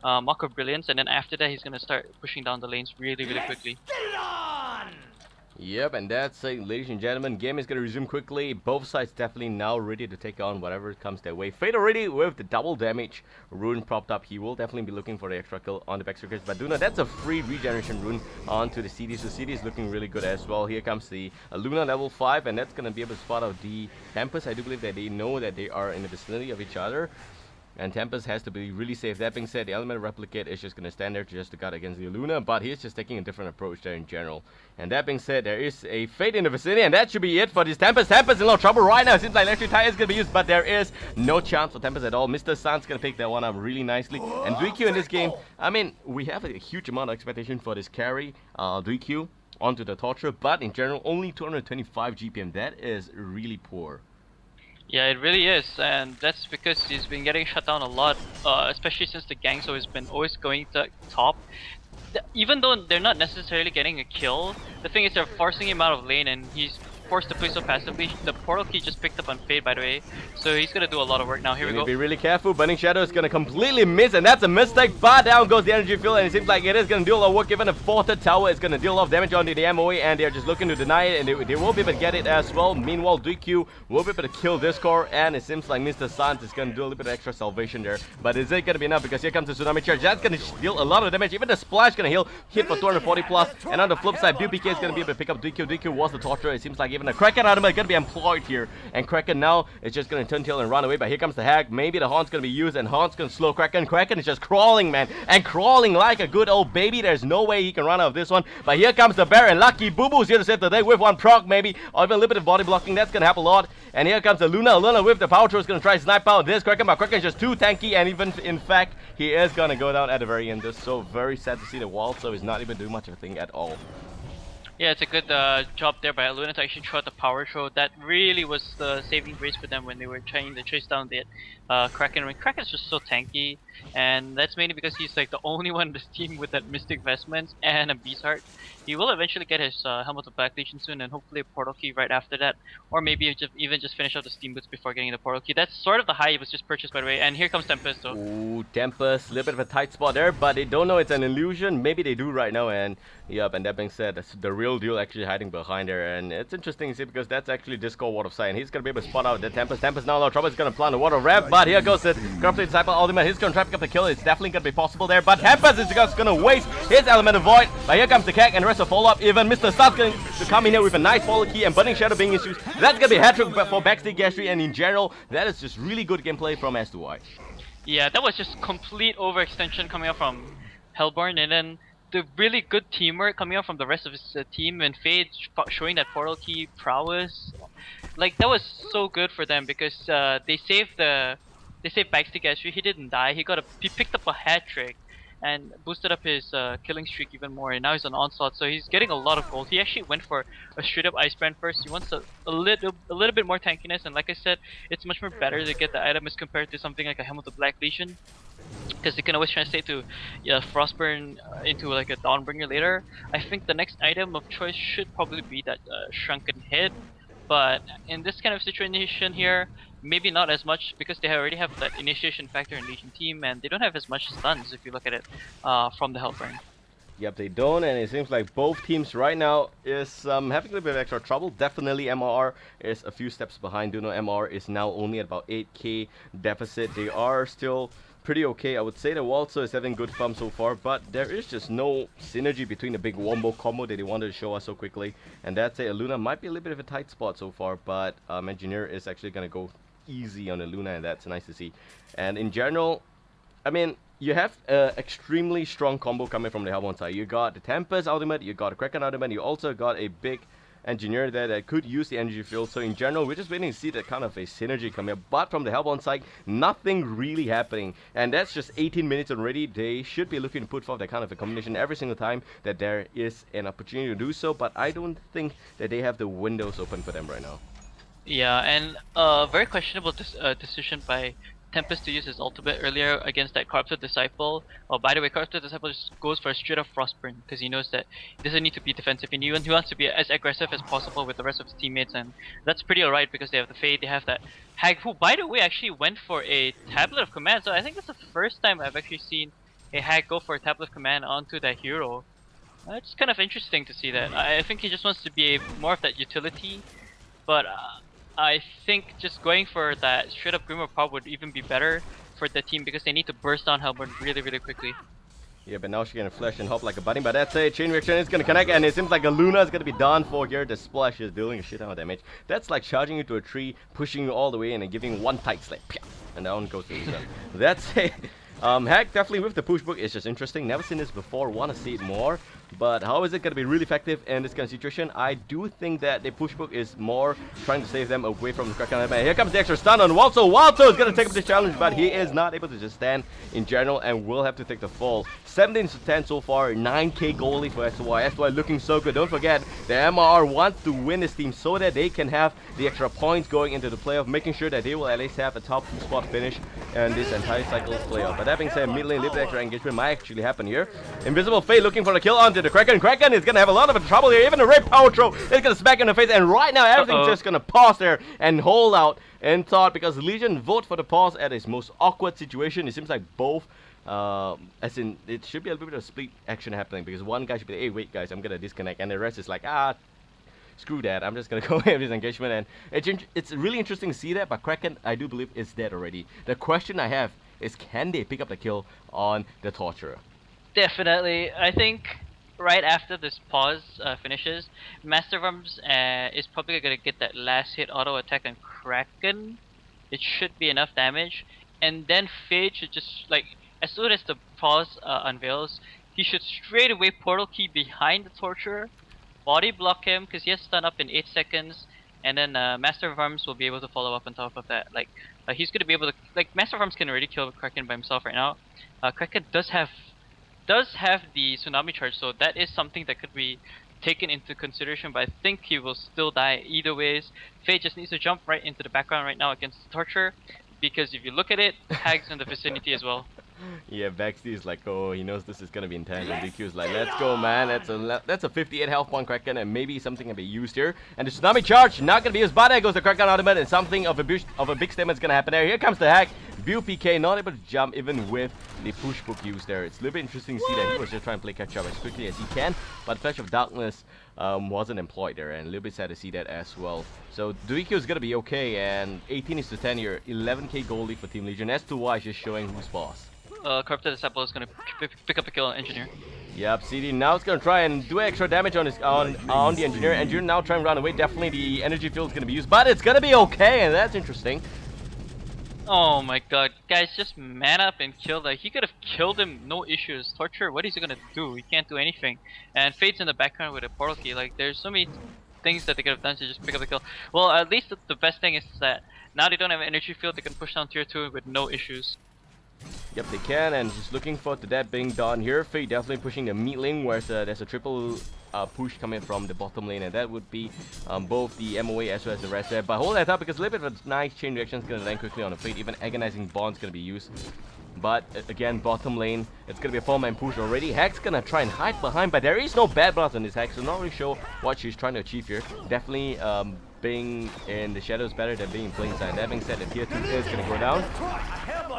Mock of Brilliance, and then after that he's going to start pushing down the lanes really, really quickly. Yep, and that's it, ladies and gentlemen. Game is going to resume quickly. Both sides definitely now ready to take on whatever comes their way. Fate already with the double damage rune propped up. He will definitely be looking for the extra kill on the backstreakers. But Duna, that's a free regeneration rune onto the CD. So CD is looking really good as well. Here comes the Luna level 5, and that's going to be able to spot out the Tempest. I do believe that they know that they are in the vicinity of each other. And Tempest has to be really safe. That being said, the Elemental Replicate is just going to stand there just to guard against the Luna, but he's just taking a different approach there in general. And that being said, there is a Fate in the vicinity, and that should be it for this Tempest. Tempest in a lot of trouble right now. It seems like Electric Tire is going to be used, but there is no chance for Tempest at all. Mr. Sun's going to pick that one up really nicely. And 3Q in this game, I mean, we have a huge amount of expectation for this carry, 3Q, onto the Torture, but in general, only 225 GPM. That is really poor. Yeah, it really is, and that's because he's been getting shut down a lot, especially since the gang's always going to top. Even though they're not necessarily getting a kill, the thing is they're forcing him out of lane, and he's forced to play so passively. The portal key just picked up on Fade, by the way, so he's gonna do a lot of work now. Here we go. Be really careful. Burning Shadow is gonna completely miss, and that's a mistake. But down goes the energy field, and it seems like it is gonna do a lot of work. Even the Forted Tower is gonna deal a lot of damage onto the MOE, and they're just looking to deny it, and they will be able to get it as well. Meanwhile, DQ will be able to kill this core, and it seems like Mr. Sans is gonna do a little bit of extra salvation there. But is it gonna be enough? Because here comes the Tsunami Charge. That's gonna deal a lot of damage. Even the Splash gonna heal, hit for 240 plus. And on the flip side, BPK is gonna be able to pick up DQ. DQ was the Torturer. It seems like even the Kraken Ultimate gonna be employed here, and Kraken now is just gonna turn tail and run away. But here comes the Hack. Maybe the HoN's gonna be used, and HoN's gonna slow Kraken. Kraken is just crawling, man, and crawling like a good old baby. There's no way he can run out of this one. But here comes the Bear, and Lucky Boo Boo's here to save the day with one proc maybe, or even a little bit of body blocking. That's gonna help a lot. And here comes the Luna. Luna with the power throw is gonna try to snipe out this Kraken, but Kraken is just too tanky, and even in fact he is gonna go down at the very end. This is so very sad to see the Wild, so he's not even doing much of a thing at all. Yeah, it's a good job there by Luna to actually throw out the power throw. That really was the saving grace for them when they were trying to chase down the Kraken. I mean, Kraken's just so tanky, and that's mainly because he's like the only one in this team with that Mystic Vestments and a Beast Heart. He will eventually get his Helmet of Black Legion soon, and hopefully a Portal Key right after that, or maybe even just finish out the Steam Boots before getting the Portal Key. That's sort of the high he was just purchased, by the way. And here comes Tempest, though. Ooh, Tempest, a little bit of a tight spot there, but they don't know it's an illusion. Maybe they do right now, and yep. And that being said, that's the real deal actually hiding behind there, and it's interesting to see because that's actually Discord Ward of Sight, and he's gonna be able to spot out the Tempest. Tempest now, no trouble. He's gonna plant the Water of Rev, but here goes the Corrupted Disciple Ultimate. He's gonna try to pick up the kill. It's definitely gonna be possible there, but Tempest is just gonna waste his Element of Void. But here comes the Keg and the rest of follow up. Even Mr. Star's going to come in here with a nice follow key and Burning Shadow being used. That's gonna be a hat trick for Backstage Gastry, and in general, that is just really good gameplay from s2y. Yeah, that was just complete overextension coming out from Hellborn, and then the really good teamwork coming out from the rest of his team, and Fade showing that Portal Key prowess. Like, that was so good for them because they saved Backstage Gastry. He didn't die. He picked up a hat trick, and boosted up his killing streak even more. And now he's on onslaught, so he's getting a lot of gold. He actually went for a straight up ice brand first. He wants a little bit more tankiness, and like I said, it's much more better to get the item as compared to something like a Helm of the Black Legion, because it can always translate to Frostburn into like a Dawnbringer later. I think the next item of choice should probably be that Shrunken Head, but in this kind of situation here, maybe not as much because they already have that initiation factor in Legion team, and they don't have as much stuns if you look at it from the Hellburn. Yep, they don't, and it seems like both teams right now is having a little bit of extra trouble. Definitely MRR is a few steps behind. Do know MRR is now only at about 8k deficit. They are still pretty okay. I would say the Waltzer is having good fun so far, but there is just no synergy between the big wombo combo that they wanted to show us so quickly. And that's it. Luna might be a little bit of a tight spot so far, but Engineer is actually going to go easy on the Luna, and that's nice to see. And in general, I mean, you have an extremely strong combo coming from the Hellbourne side. You got the Tempest ultimate, you got the Kraken ultimate, you also got a big engineer there that could use the energy field. So in general, we're just waiting to see that kind of a synergy come here. But from the Hellbourne side, nothing really happening. And that's just 18 minutes already. They should be looking to put forth that kind of a combination every single time that there is an opportunity to do so. But I don't think that they have the windows open for them right now. Yeah, and very questionable decision by Tempest to use his ultimate earlier against that Corrupted Disciple. Oh, by the way, Corrupted Disciple just goes for a straight up Frostburn because he knows that he doesn't need to be defensive and he wants to be as aggressive as possible with the rest of his teammates, and that's pretty alright because they have the Fade, they have that Hag, who by the way actually went for a Tablet of Command. So I think that's the first time I've actually seen a Hag go for a Tablet of Command onto that hero. It's kind of interesting to see that. I think he just wants to be more of that utility, but I think just going for that straight up Grimmer Pop would even be better for the team because they need to burst down Hellburn really, really quickly. Yeah, but now she's gonna flash and hop like a bunny, but that's it. Chain reaction is gonna connect, and it seems like a Luna is gonna be done for here. The splash is dealing a shit ton of damage. That's like charging you to a tree, pushing you all the way in, and giving one tight slap. And down goes the Luna. That's it. Hack definitely with the push book is just interesting. Never seen this before, want to see it more. But how is it going to be really effective in this kind of situation? I do think that the push book is more trying to save them away from the Kraken. Here comes the extra stun on Walto. Walto is going to take up this challenge, but he is not able to just stand in general and will have to take the fall. 17 to 10 so far, 9k goal lead for s2y. s2y looking so good. Don't forget, the MRR wants to win this team so that they can have the extra points going into the playoff, making sure that they will at least have a top 2 spot finish in this entire cycle's playoff. But that being said, mid lane, little extra engagement might actually happen here. Invisible Fate looking for the kill onto the Kraken. Kraken is gonna have a lot of trouble here. Even the Ray Power Throw is gonna smack in the face, and right now everything's just gonna pause there and hold out in thought because Legion vote for the pause at its most awkward situation. It seems like both, as in it should be a little bit of split action happening because one guy should be like, hey wait guys, I'm gonna disconnect, and the rest is like, screw that, I'm just gonna go with this engagement. And it's really interesting to see that, but Kraken, I do believe, is dead already. The question I have is, can they pick up the kill on the Torturer? Definitely. I think right after this pause finishes, Master of Arms is probably gonna get that last hit auto attack on Kraken. It should be enough damage, and then Fade should just like, as soon as the pause unveils, he should straight away portal key behind the Torturer, body block him because he has stun up in 8 seconds, and then Master of Arms will be able to follow up on top of that. Like he's gonna be able to, like, Master of Arms can already kill Kraken by himself right now. Kraken does have the tsunami charge, so that is something that could be taken into consideration, but I think he will still die either ways. Fate just needs to jump right into the background right now against the Torture, because if you look at it, Hag's in the vicinity as well. Yeah, Baxty is like, oh, he knows this is gonna be intense, and DQ is like, let's go, man. That's a 58 health point Kraken, and maybe something can be used here. And the tsunami charge not gonna be used, but there goes the Kraken ultimate, and something of a big statement is gonna happen there. Here comes the hack. View PK not able to jump even with the push book used there. It's a little bit interesting to see that he was just trying to play catch up as quickly as he can, but Flash of Darkness wasn't employed there, and a little bit sad to see that as well. So DQ is gonna be okay, and 18 is to 10 here, 11k goal lead for Team Legion. S2y is just showing who's boss. Corrupted Disciple is gonna pick up a kill on Engineer. Yep, CD now is gonna try and do extra damage on his on the Engineer. Engineer now trying to run away. Definitely the energy field is gonna be used, but it's gonna be okay, and that's interesting. Oh my god, guys, just man up and kill that. He could have killed him, no issues. Torture, what is he gonna do? He can't do anything. And Fate's in the background with a portal key. Like, there's so many things that they could have done to just pick up the kill. Well, at least the best thing is that now they don't have an energy field, they can push down tier 2 with no issues. Yep, they can, and just looking forward to that being done here. Fate definitely pushing the mid lane, whereas there's a triple push coming from the bottom lane, and that would be both the MOA as well as the rest there. But hold that up, because a little bit of a nice chain reaction is going to land quickly on the Fate. Even Agonizing Bond's going to be used. But again, bottom lane, it's going to be a 4-man push already. Heck's going to try and hide behind, but there is no bad blast on this Heck, so not really sure what she's trying to achieve here. Definitely being in the shadows better than being in plain sight. That being said, the tier 2 is going to go down.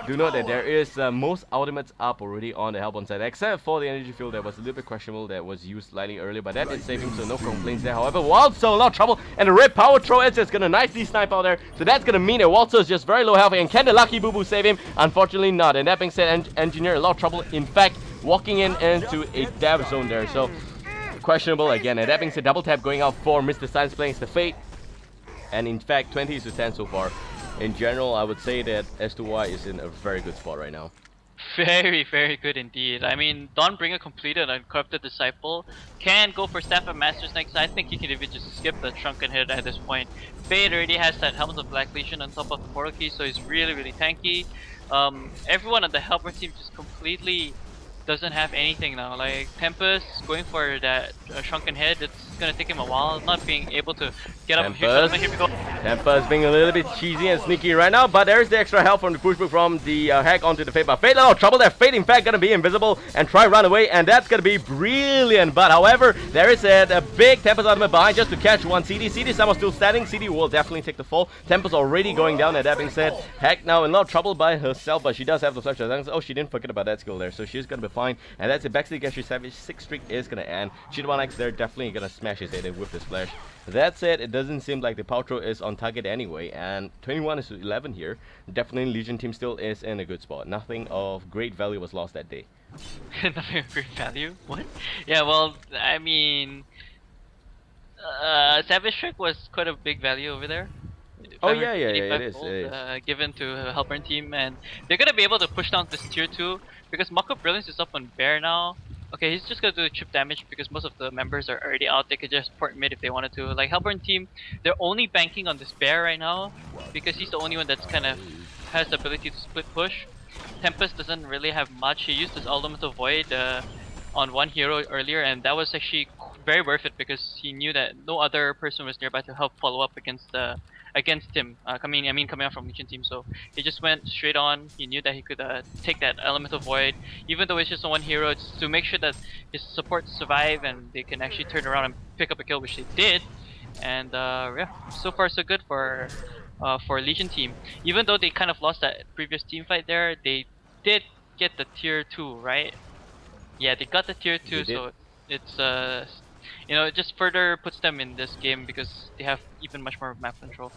Do note that there is most ultimates up already on the Hellborn side, except for the energy field that was a little bit questionable, that was used slightly earlier, but that did save him, so no complaints there. However, Waltzo, a lot of trouble, and the red power throw is just going to nicely snipe out there, so that's going to mean that Waltzo is just very low health, and can the lucky Boo Boo save him? Unfortunately not, and that being said, Engineer, a lot of trouble, in fact, walking into a dab zone there, so questionable again. And that being said, double tap going out for Mr. Science playing the Fate, and in fact, 20-10 so far. In general, I would say that s2y is in a very good spot right now. Very, very good indeed. I mean, Dawnbringer completed and Corrupted Disciple. Can go for Staff of Masters next. I think he can even just skip the Shrunken Head at this point. Fade already has that Helmet of Black Legion on top of the Portal Key, so he's really, really tanky. Everyone on the Helper team just completely doesn't have anything now. Like Tempest going for that Shrunken Head, it's gonna take him a while. Not being able to get up here. Here we go. Tempest being a little bit cheesy and sneaky right now, but there's the extra help from the pushback from the Hack onto the Fate. But Fate, a lot of trouble there. Fate, in fact, gonna be invisible and try run away, and that's gonna be brilliant. But however, there is a big Tempest ultimate behind just to catch one CD. CD somehow still standing. CD will definitely take the fall. Tempest already going down. And that being said, Hack now in a lot of trouble by herself, but she does have the flash. Oh, she didn't forget about that skill there, so she's gonna be fine. And that's it. Backseat Gesture Savage 6th streak is gonna end. Cheetah1X there definitely gonna smash his head with this flash. That said, it doesn't seem like the power throw is on target anyway, and 21-11 here. Definitely Legion team still is in a good spot. Nothing of great value was lost that day. Nothing of great value? What? Yeah, well, I mean, Savage Trick was quite a big value over there. Oh yeah, it is. Given to Hellburn team, and they're gonna be able to push down this tier 2 because Mako Brilliance is up on Bear now. Okay, he's just gonna do chip damage because most of the members are already out. They could just port mid if they wanted to. Like Hellburn team, they're only banking on this Bear right now because he's the only one that's kind of has the ability to split push. Tempest doesn't really have much. He used his Elemental Void on one hero earlier, and that was actually very worth it because he knew that no other person was nearby to help follow up against him. Coming out from Legion team, so he just went straight on. He knew that he could take that Elemental Void, even though it's just one hero, just to make sure that his supports survive and they can actually turn around and pick up a kill, which they did. And yeah, so far so good for Legion team. Even though they kind of lost that previous team fight there, they did get the tier 2, right? Yeah, they got the tier 2, so it's you know, it just further puts them in this game because they have even much more map control.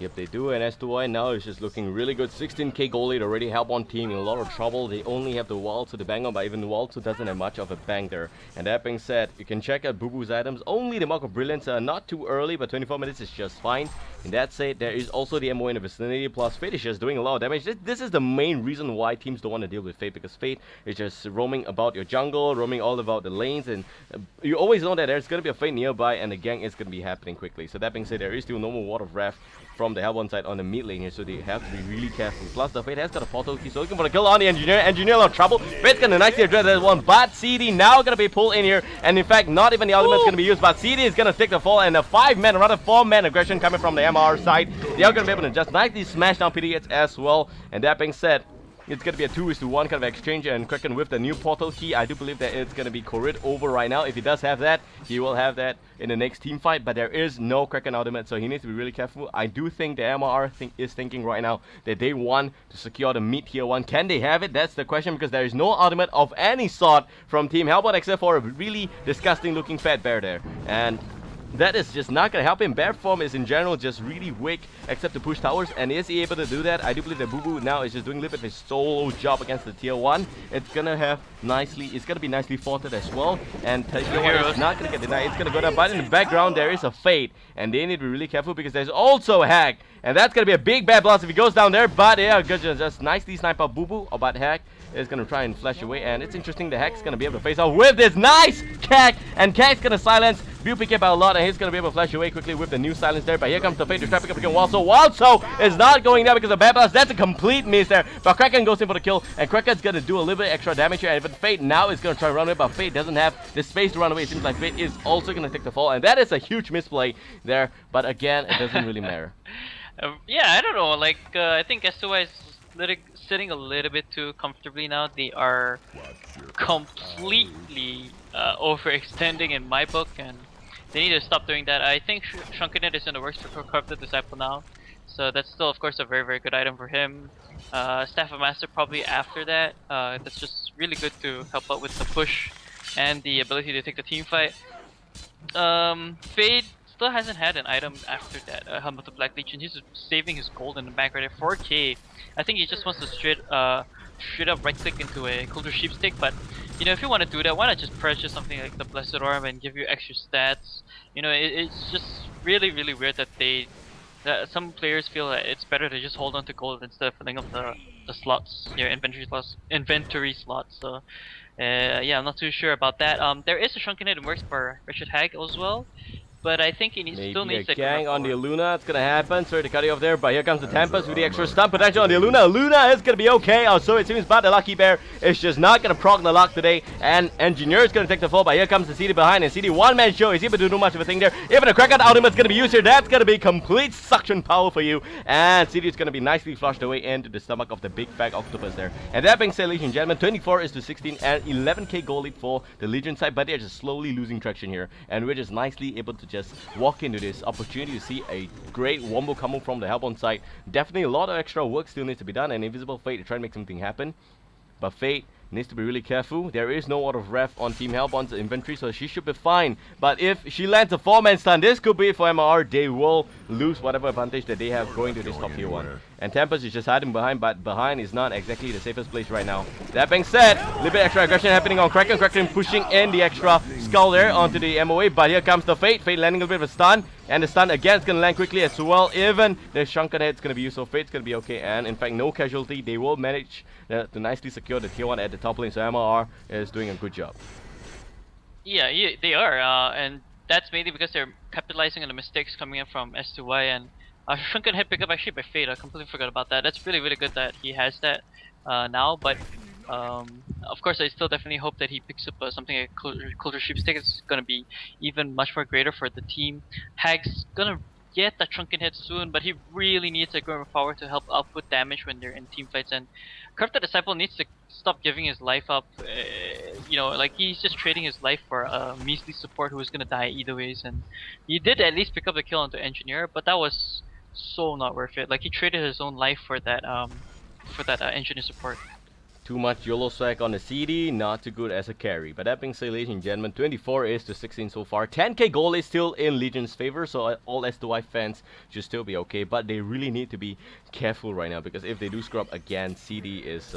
Yep, they do, and s2y now is just looking really good. 16k goal lead already. Hellborn team in a lot of trouble. They only have the Waltz to the bang on, but even the Waltz doesn't have much of a bang there. And that being said, you can check out Boo Boo's items. Only the Mark of Brilliance, not too early, but 24 minutes is just fine. And that said, there is also the MO in the vicinity, plus Fate is just doing a lot of damage. This is the main reason why teams don't want to deal with Fate, because Fate is just roaming about your jungle, roaming all about the lanes, and you always know that there's going to be a Fate nearby, and the gang is going to be happening quickly. So that being said, there is still no more Ward of Wrath from the Hellborn side on the mid lane here, so they have to be really careful. Plus, the Fate has got a portal key, so looking for the kill on the Engineer. Engineer a lot of trouble. Fate's gonna nicely address that one, but CD now gonna be pulled in here, and in fact, not even the ultimate's gonna be used, but CD is gonna take the fall, and a 5-man, rather 4-man aggression coming from the MR side. They are gonna be able to just nicely smash down PDH as well, and that being said, it's going to be a 2-1 kind of exchange, and Kraken with the new portal key, I do believe that it's going to be Corrid over right now. If he does have that, he will have that in the next team fight, but there is no Kraken ultimate, so he needs to be really careful. I do think the MR is thinking right now that they want to secure the mid tier 1. Can they have it? That's the question, because there is no ultimate of any sort from Team Hellborn except for a really disgusting looking fat bear there. And that is just not going to help him. Bear form is in general just really weak, except to push towers, and is he able to do that? I do believe that Boo Boo now is just doing a little bit of his solo job against the tier 1. It's going to be nicely forted as well, and tier 1 is not going to get denied. It's going to go down, but in the background there is a Fate, and they need to be really careful because there's also a Hack, and that's going to be a big bad blast if he goes down there, but yeah, good, just nicely snipe out Boo Boo, but Hack is going to try and flash away, and it's interesting the Hack's going to be able to face off with this nice Cack, and Cack's going to silence Build pick up a lot, and he's gonna be able to flash away quickly with the new silence there. But here comes the Fate to try to pick up again. Walso is not going down because of Bad Blast. That's a complete miss there. But Kraken goes in for the kill, and Kraken's gonna do a little bit extra damage here. And but Fate now is gonna try to run away, but Fate doesn't have the space to run away. It seems like Fate is also gonna take the fall, and that is a huge misplay there. But again, it doesn't really matter. Yeah, I don't know. Like, I think s2y is sitting a little bit too comfortably now. They are completely overextending in my book, and they need to stop doing that. I think Shrunkenhead is in the works for Corrupted Disciple now, so that's still, of course, a very, very good item for him. Staff of Master probably after that. That's just really good to help out with the push and the ability to take the team fight. Fade still hasn't had an item after that. Helmet of Black Legion. He's saving his gold in the back right there. 4K. I think he just wants to straight up right click into a Culture Sheepstick. But you know, if you want to do that, why not just purchase something like the Blessed Orb and give you extra stats? You know, it's just really, really weird that some players feel that it's better to just hold on to gold instead of filling up the slots, your inventory slots. So yeah, I'm not too sure about that. There is a Shrunkenhead in works for Richard Hag as well, but I think he still needs a to gang on the Luna. It's gonna happen. Sorry to cut you off there, but here comes the Tempest with the extra stun potential on the Luna. Luna is gonna be okay. So it seems, but the Lucky Bear is just not gonna proc the luck today, and Engineer is gonna take the fall. But here comes the CD behind, and CD one-man show. Is able to do much of a thing there. Even a Kraken ultimate is gonna be used here. That's gonna be complete suction power for you, and CD is gonna be nicely flushed away into the stomach of the big fat octopus there. And that being said, ladies and gentlemen, 24 is to 16 and 11k gold lead for the Legion side, but they're just slowly losing traction here, and we're just nicely able to just walk into this opportunity to see a great wombo combo from the Hellbourne side. Definitely a lot of extra work still needs to be done, and Invisible Fate to try to make something happen. But Fate needs to be really careful. There is no out of ref on Team Hellbourne's inventory, so she should be fine. But if she lands a 4-man stun, this could be for MRR. They will lose whatever advantage that they have going to this top tier 1. And Tempest is just hiding behind, but behind is not exactly the safest place right now. That being said, a little bit extra aggression happening on Kraken. Kraken pushing in the extra skull there onto the MOA, but here comes the Fate. Fate landing a little bit of a stun, and the stun again is going to land quickly as well. Even the Shrunken Head is going to be used, so Fate's going to be okay, and in fact no casualty. They will manage to nicely secure the tier 1 at the top lane, so MRR is doing a good job. Yeah, they are, and that's mainly because they're capitalizing on the mistakes coming in from s2y, and Shrunken Head pick up actually by Fate. I completely forgot about that. That's really, really good that he has that now, but of course I still definitely hope that he picks up something like Culture Sheepstick. It's gonna be even much more greater for the team. Hag's gonna get that Shrunken Head soon, but he really needs a Grim of Power to help output damage when they're in team fights, and Corrupted Disciple needs to stop giving his life up. You know, like he's just trading his life for a measly support who is gonna die either ways, and he did at least pick up the kill onto Engineer, but that was so not worth it. Like he traded his own life for that Engineer support. Too much YOLO swag on the CD, not too good as a carry. But that being said, ladies and gentlemen, 24 is to 16 so far. 10k gold is still in Legion's favor, so all s2y fans should still be okay. But they really need to be careful right now, because if they do screw up again, CD is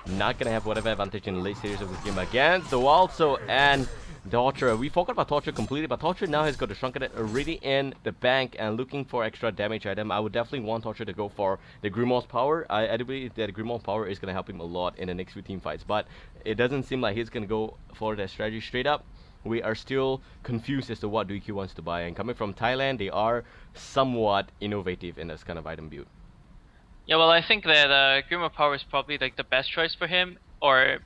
not gonna have whatever advantage in the late stages of this game against the also and Torture. We forgot about Torture completely, but Torture now has got the Shrunken Head already in the bank and looking for extra damage item. I would definitely want Torture to go for the Grimoire's power. I believe that Grimoire's power is going to help him a lot in the next few team fights, but it doesn't seem like he's going to go for that strategy straight up. We are still confused as to what DQ wants to buy, and coming from Thailand, they are somewhat innovative in this kind of item build. Yeah, well, I think that Grimoire Power is probably like the best choice for him, or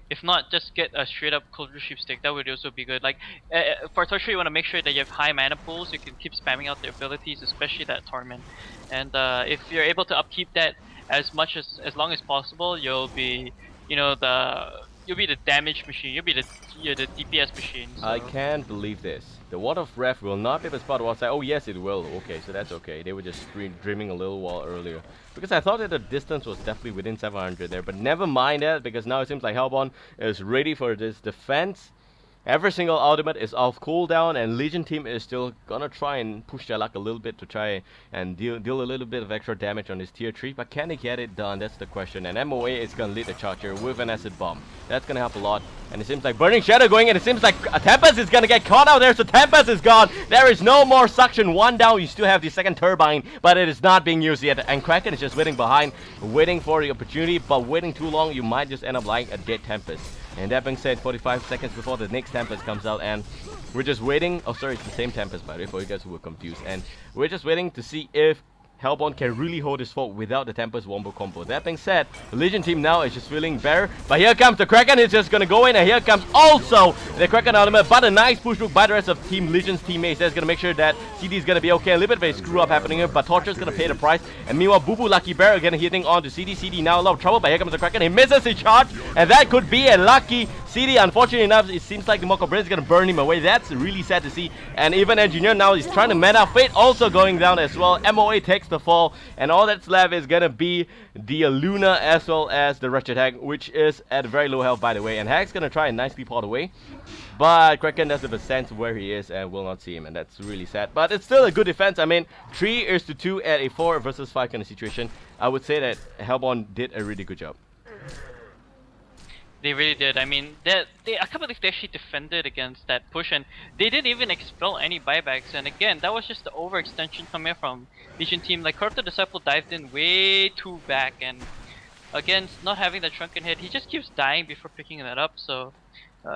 if not, just get a straight up Culture Sheepstick. That would also be good. Like for Torture, you want to make sure that you have high mana pools. You can keep spamming out the abilities, especially that Torment. And if you're able to upkeep that as long as possible, you'll be, you know, you'll be the damage machine. You'll be the DPS machine. So. I can't believe this. The Ward of Wrath will not be able to spot outside. Oh yes, it will. Okay, so that's okay. They were just dreaming a little while earlier, because I thought that the distance was definitely within 700 there. But never mind that, because now it seems like Hellbourne is ready for this defense. Every single ultimate is off cooldown, and Legion team is still gonna try and push their luck a little bit to try and deal a little bit of extra damage on this tier 3, but can they get it done? That's the question. And MOA is gonna lead the charge here with an acid bomb. That's gonna help a lot. And it seems like Burning Shadow going in. It seems like Tempest is gonna get caught out there, so Tempest is gone. There is no more suction. One down. You still have the second turbine, but it is not being used yet. And Kraken is just waiting behind, waiting for the opportunity, but waiting too long, you might just end up like a dead Tempest. And that being said, 45 seconds before the next Tempest comes out, and we're just waiting. Oh, sorry, it's the same Tempest, by the way, for you guys who were confused. And we're just waiting to see if Hellborn can really hold his fort without the Tempest Wombo combo. That being said, the Legion team now is just feeling better. But here comes the Kraken, he's just gonna go in, and here comes also the Kraken ultimate. But a nice push look by the rest of Team Legion's teammates. That's gonna make sure that CD is gonna be okay. A little bit of a screw up happening here, but Torture's gonna pay the price. And meanwhile, Boo Boo Lucky Bear again hitting on to CD. CD now a lot of trouble, but here comes the Kraken. He misses his charge, and that could be a lucky CD. Unfortunately enough, it seems like the Moko Brain is gonna burn him away. That's really sad to see. And even Engineer now is trying to man out. Fate also going down as well. MOA takes the fall, and all that's left is gonna be the Luna as well as the Wretched Hag, which is at very low health, by the way. And Hag's gonna try and nicely pot away, but Kraken doesn't have a sense of where he is and will not see him, and that's really sad. But it's still a good defense. I mean, 3-2 at a 4 versus 5 kind of situation. I would say that Hellborn did a really good job. They really did. I mean, I can't believe they actually defended against that push, and they didn't even expel any buybacks. And again, that was just the overextension coming from Legion team. Like, Corruptor Disciple dived in way too back, and again, not having that shrunken head, he just keeps dying before picking that up. So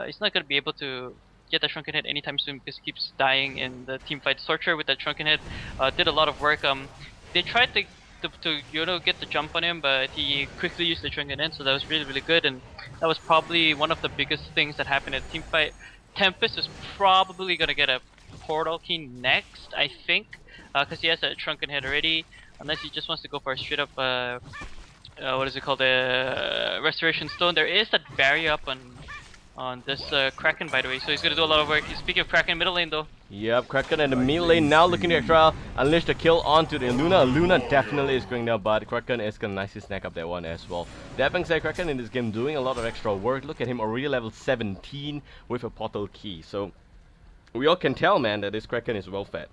he's not gonna be able to get that shrunken head anytime soon because he keeps dying in the team fight. Sorcerer with that shrunken head did a lot of work. They tried to get the jump on him, but he quickly used the shrunken head, so that was really good. And that was probably one of the biggest things that happened at team fight. Tempest is probably gonna get a portal key next, I think, because he has a shrunken head already. Unless he just wants to go for a straight up what is it called, restoration stone. There is that barrier up on this Kraken, by the way, so he's gonna do a lot of work. Speaking of Kraken, middle lane though. Yep, Kraken in the mid lane now looking to extra unleash the kill onto the Luna. Luna definitely is going down, but Kraken is gonna nicely snack up that one as well. That being said, Kraken in this game doing a lot of extra work. Look at him already level 17 with a portal key. So we all can tell, man, that this Kraken is well fed.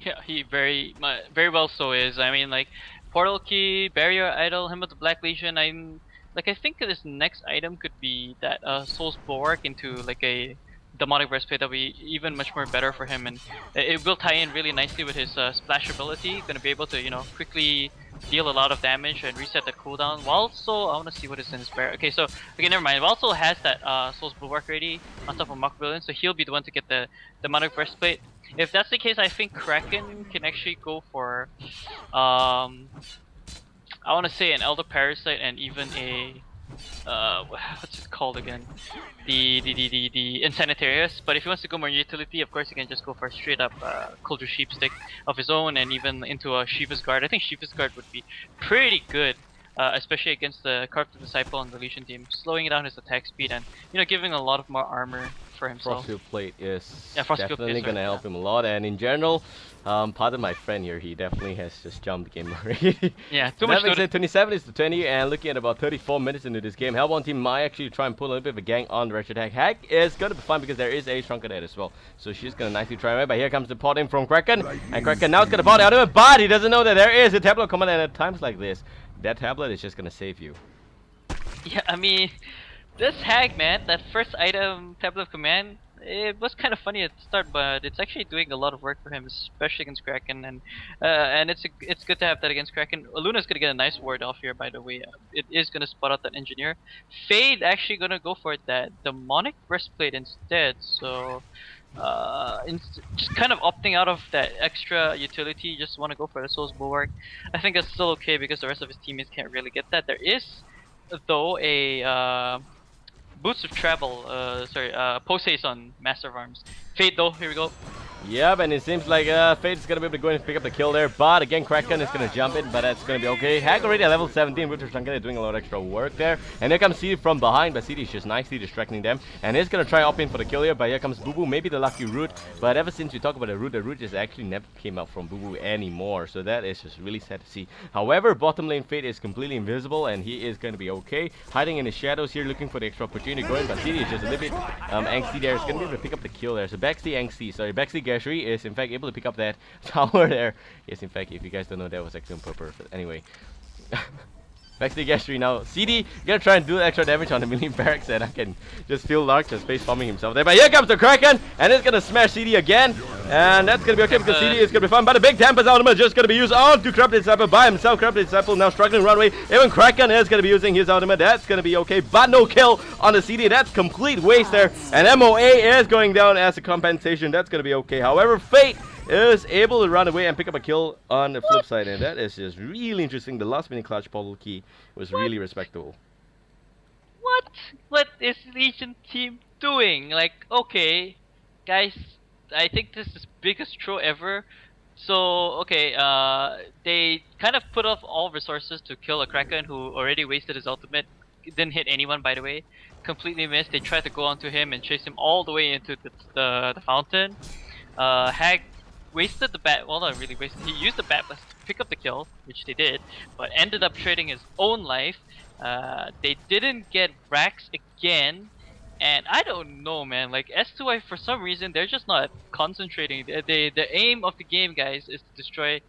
Yeah, he very well so is. I mean, like, portal key, barrier idol, him with the Black Legion. I think this next item could be that Soul's Bulwark into like a demonic breastplate. That'll be even much more better for him, and it will tie in really nicely with his splash ability. Gonna be able to, quickly deal a lot of damage and reset the cooldown. Walsall, I wanna see what is in his barrier. Okay, so okay, never mind. Walsall has that Soul's Bulwark ready on top of Mock Brilliant, so he'll be the one to get the demonic breastplate. If that's the case, I think Kraken can actually go for I want to say an Elder Parasite and even a what's it called again? The Insanitarius. But if he wants to go more utility, of course he can just go for a straight up Culture Sheepstick of his own, and even into a Shiva's Guard. I think Shiva's Guard would be pretty good, especially against the Corrupted Disciple on the Legion team, slowing down his attack speed and giving a lot of more armor for himself. Frostfield Plate is Frostfield definitely gonna help him a lot, and in general, pardon my friend here, he definitely has just jumped the game already. Yeah, too much. 27 is to 20, and looking at about 34 minutes into this game, Hellborn team might actually try and pull a little bit of a gang on the Wretched Hag. Hag is gonna be fine because there is a Shrunken Head as well, so she's gonna nicely try away. But here comes the potting from Kraken, and Kraken now is gonna pot out of it, but he doesn't know that there is a tablet command, and at times like this, that tablet is just gonna save you. Yeah, I mean, this Hag, man, that first item, Tablet of Command, it was kind of funny at the start, but it's actually doing a lot of work for him, especially against Kraken, and it's good to have that against Kraken. Luna's gonna get a nice ward off here, by the way. It is gonna spot out that Engineer. Fade actually gonna go for that Demonic Breastplate instead, so just kind of opting out of that extra utility, just want to go for the Soul's Bulwark. I think that's still okay because the rest of his teammates can't really get that. There is, though, a Boots of Travel, post haste on Master of Arms. Fate though, here we go. Yep, and it seems like Fate is going to be able to go and pick up the kill there, but again Kraken is going to jump in, but that's going to be okay. Hag already at level 17, with Shrunken doing a lot of extra work there, and here comes CD from behind, but CD is just nicely distracting them, and he's going to try op in for the kill here, but here comes Boo Boo, maybe the lucky root, but ever since we talk about the root just actually never came out from Boo Boo anymore, so that is just really sad to see. However, bottom lane Fate is completely invisible, and he is going to be okay, hiding in the shadows here, looking for the extra opportunity going, but CD is just a little bit angsty there. It's going to be able to pick up the kill there, so Baxley Gashry is in fact able to pick up that tower there. Yes, in fact, if you guys don't know, that was actually on purpose. But anyway, Backstage Gastry now. CD gonna try and do extra damage on the melee barracks, and I can just feel Lark just face farming himself there. But here comes the Kraken, and it's gonna smash CD again. And that's gonna be okay because CD is gonna be fine. But the big Tempest ultimate just gonna be used on to Corrupted Disciple by himself. Corrupted Disciple now struggling runway. Even Kraken is gonna be using his ultimate. That's gonna be okay. But no kill on the CD. That's complete waste there. And MOA is going down as a compensation. That's gonna be okay. However, Fate is able to run away and pick up a kill on the flip side, and that is just really interesting. The last minute clutch portal key was really respectable. What is Legion team doing? Like, okay, guys, I think this is biggest throw ever. So okay, they kind of put off all resources to kill a Kraken who already wasted his ultimate. Didn't hit anyone, by the way. Completely missed. They tried to go onto him and chase him all the way into the fountain. Hag wasted the bat. Well, not really wasted. He used the bat blast to pick up the kill, which they did, but ended up trading his own life. They didn't get Rax again, and I don't know, man. Like s2y, for some reason, they're just not concentrating. The aim of the game, guys, is to destroy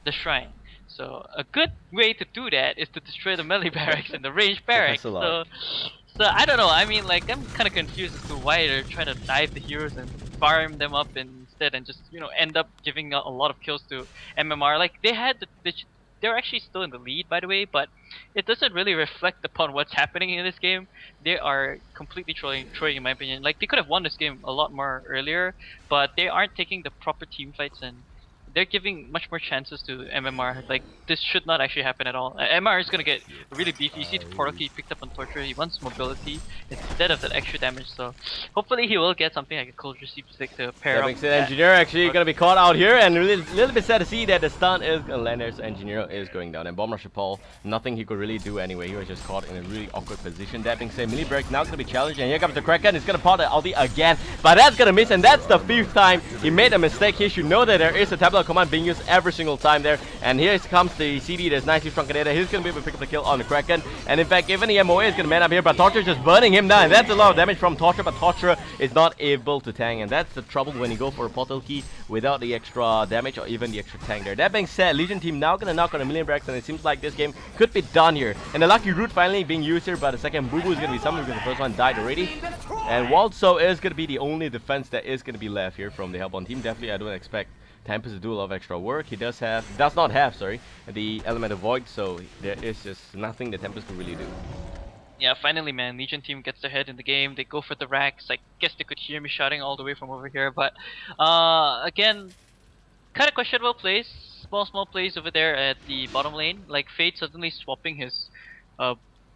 the shrine. So a good way to do that is to destroy the melee barracks and the range barracks. So I don't know. I mean, like, I'm kind of confused as to why they're trying to dive the heroes and farm them up instead, and just, you know, end up giving a lot of kills to MMR. Like, they had they're actually still in the lead, by the way, but it doesn't really reflect upon what's happening in this game. They are completely trolling, in my opinion. Like, they could have won this game a lot more earlier, but they aren't taking the proper team fights, and they're giving much more chances to MMR. Like, this should not actually happen at all. MMR is gonna get really beefy. You see the portal key picked up on Torture. He wants mobility instead of that extra damage. So hopefully he will get something like a Cold Receive Stick to pair up. Engineer actually gonna be caught out here, and a little bit sad to see that the stun is gonna land there. So Engineer is going down, and Bomb Rusher Paul, nothing he could really do anyway. He was just caught in a really awkward position. That being said, Melee Break now gonna be challenged, and here comes the Kraken. He's gonna pot the ulti again, but that's gonna miss, and that's the 5th time he made a mistake. He should know that there is a tablet command being used every single time there, and here comes the CD that's nicely shrunken there. He's gonna be able to pick up the kill on the Kraken, and in fact even the MOA is gonna man up here, but Torture just burning him down, and that's a lot of damage from Torture, but Torture is not able to tank, and that's the trouble when you go for a portal key without the extra damage or even the extra tank there. That being said, Legion team now gonna knock on a million bracks, and it seems like this game could be done here, and the lucky root finally being used here, but the second Boo Boo is gonna be summoned because the first one died already, and Waltso is gonna be the only defense that is gonna be left here from the Hellbound team. Definitely I don't expect Tempest to do a lot of extra work. He does not have, sorry, the element of void, so there is just nothing that Tempest can really do. Yeah, finally, man, Legion team gets their head in the game. They go for the racks. I guess they could hear me shouting all the way from over here, but again, kind of questionable plays. Small plays over there at the bottom lane. Like Fate suddenly swapping his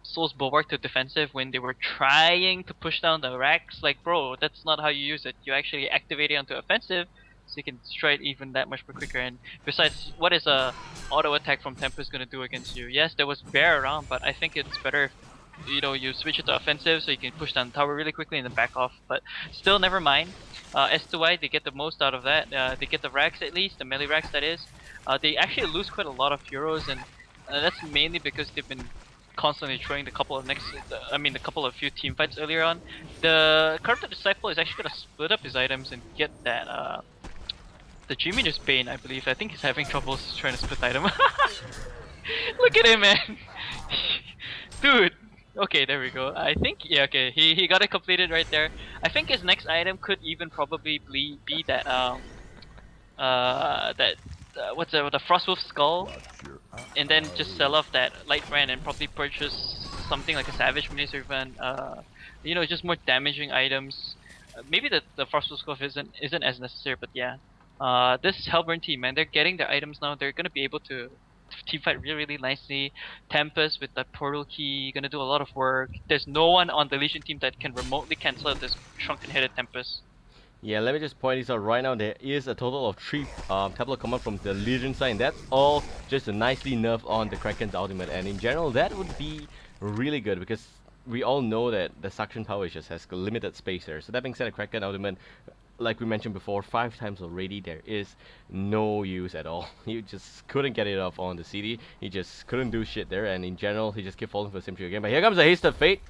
Soul's Bulwark to defensive when they were trying to push down the racks. Like, bro, that's not how you use it. You actually activate it onto offensive, so you can destroy it even that much more quicker. And besides, what is a auto attack from Tempest gonna do against you? Yes, there was Bear around, but I think it's better if, you know, you switch it to offensive so you can push down the tower really quickly and then back off. But still, never mind. S2y, they get the most out of that. They get the racks, at least the melee racks, that is. They actually lose quite a lot of heroes, and that's mainly because they've been constantly throwing the couple of few team fights earlier on. The Corrupted Disciple is actually gonna split up his items and get that the G-Mage's Bane, I believe. I think he's having troubles trying to split item. Look at him, man. Dude. Okay, there we go. I think, yeah, okay, he got it completed right there. I think his next item could even probably be that what's that, the Frostwolf Skull, and then just sell off that Light Brand and probably purchase something like a Savage Mace or even you know, just more damaging items. Maybe the Frostwolf Skull isn't as necessary, but yeah. This Hellburn team, man, they're getting their items now. They're gonna be able to teamfight really nicely. Tempest with that portal key gonna do a lot of work. There's no one on the Legion team that can remotely cancel out this shrunken-headed Tempest. Yeah, let me just point this out right now. There is a total of 3 tablet command from the Legion side, and that's all just a nicely nerf on the Kraken's ultimate. And in general, that would be really good because we all know that the suction power just has limited space there. So that being said, the Kraken ultimate, like we mentioned before, 5 times already, there is no use at all. He just couldn't get it off on the CD. He just couldn't do shit there, and in general, he just kept falling for the symmetry again. But here comes a Hasted Fate,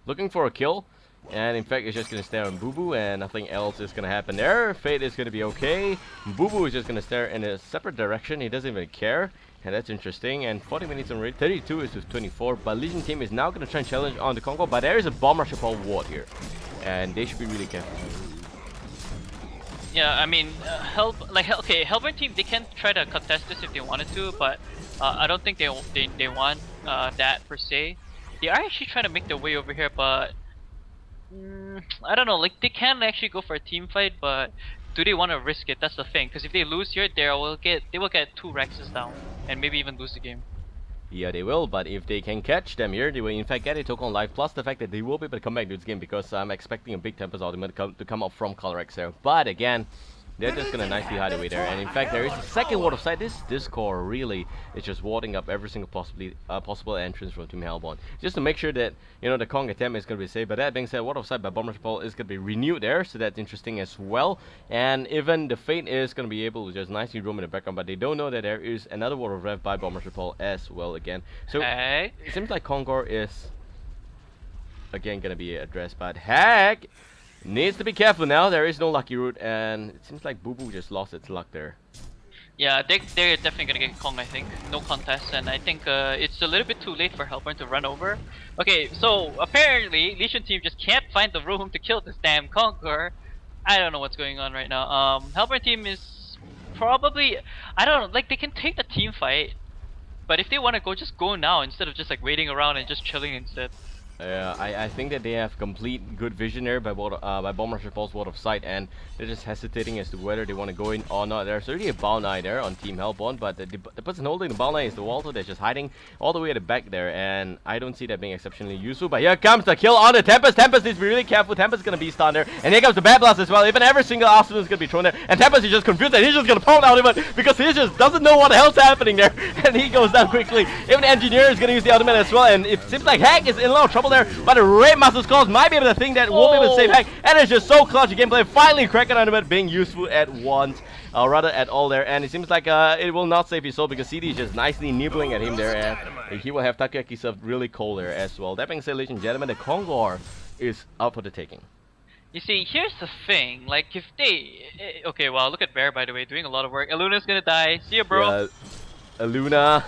looking for a kill. And in fact, it's just gonna stare on Boo Boo, and nothing else is gonna happen there. Fate is gonna be okay. Boo Boo is just gonna stare in a separate direction. He doesn't even care. And that's interesting. And 40 minutes already. 32 is to 24. But Legion team is now going to try and challenge on the Congo. But there is a bomb rush upon ward here. And they should be really careful. Yeah, I mean, okay, Hellburn team, they can try to contest this if they wanted to, but I don't think they want that per se. They are actually trying to make their way over here, but I don't know. Like they can actually go for a team fight, but do they want to risk it? That's the thing. Because if they lose here, they will get 2 Rexes down and maybe even lose the game. Yeah, they will, but if they can catch them here, they will in fact get a token on life, plus the fact that they will be able to come back to this game because I'm expecting a big Tempest ultimate to come up from Calyrex there. But again, they're just gonna nicely hide away there, and in fact there is a second ward of sight. This core really is just warding up every single possible entrance from Team Hellborn, just to make sure that the Kong attempt is gonna be safe. But that being said, ward of sight by Bomber Paul is gonna be renewed there, so that's interesting as well. And even the Fate is gonna be able to just nicely roam in the background, but they don't know that there is another ward of rev by Bomber Paul as well again. So it seems like Kongor is again gonna be addressed, but Hack needs to be careful now. There is no lucky route, and it seems like Boo Boo just lost its luck there. Yeah, they're definitely gonna get Kong, I think. No contest, and I think it's a little bit too late for Hellburn to run over. Okay, so apparently Legion team just can't find the room to kill this damn Conqueror. I don't know what's going on right now. Hellburn team is probably, I don't know, like they can take the team fight, but if they want to go, just go now instead of just like waiting around and just chilling instead. I think that they have complete good vision there by Bomb Rusher Paul's Ward of Sight, and they're just hesitating as to whether they want to go in or not. There's already a Balnai there on Team Hellborn, but the person holding the Balnai is the Walter. They're just hiding all the way at the back there, and I don't see that being exceptionally useful. But here comes the kill on the Tempest. Tempest needs to be really careful. Tempest is going to be stunned there, and here comes the Bad Blast as well. Even every single Arsenal is going to be thrown there, and Tempest is just confused, and he's just going to pound out even because he just doesn't know what the hell's happening there, and he goes down quickly. Even the Engineer is going to use the ultimate as well, and it seems like Hack is in a lot of trouble there, but the Red Master's Claws might be able to think that won't be able to save Hack, and it's just so clutch. Gameplay finally cracking on it, being useful at once, rather at all there, and it seems like it will not save his soul because CD is just nicely nibbling at him there, and he will have Takoyaki served really cold there as well. That being said, ladies and gentlemen, the Kongor is up for the taking. You see, here's the thing, like if they... Okay, well, look at Bear, by the way, doing a lot of work. Aluna's gonna die. See ya, bro. Yeah, Aluna...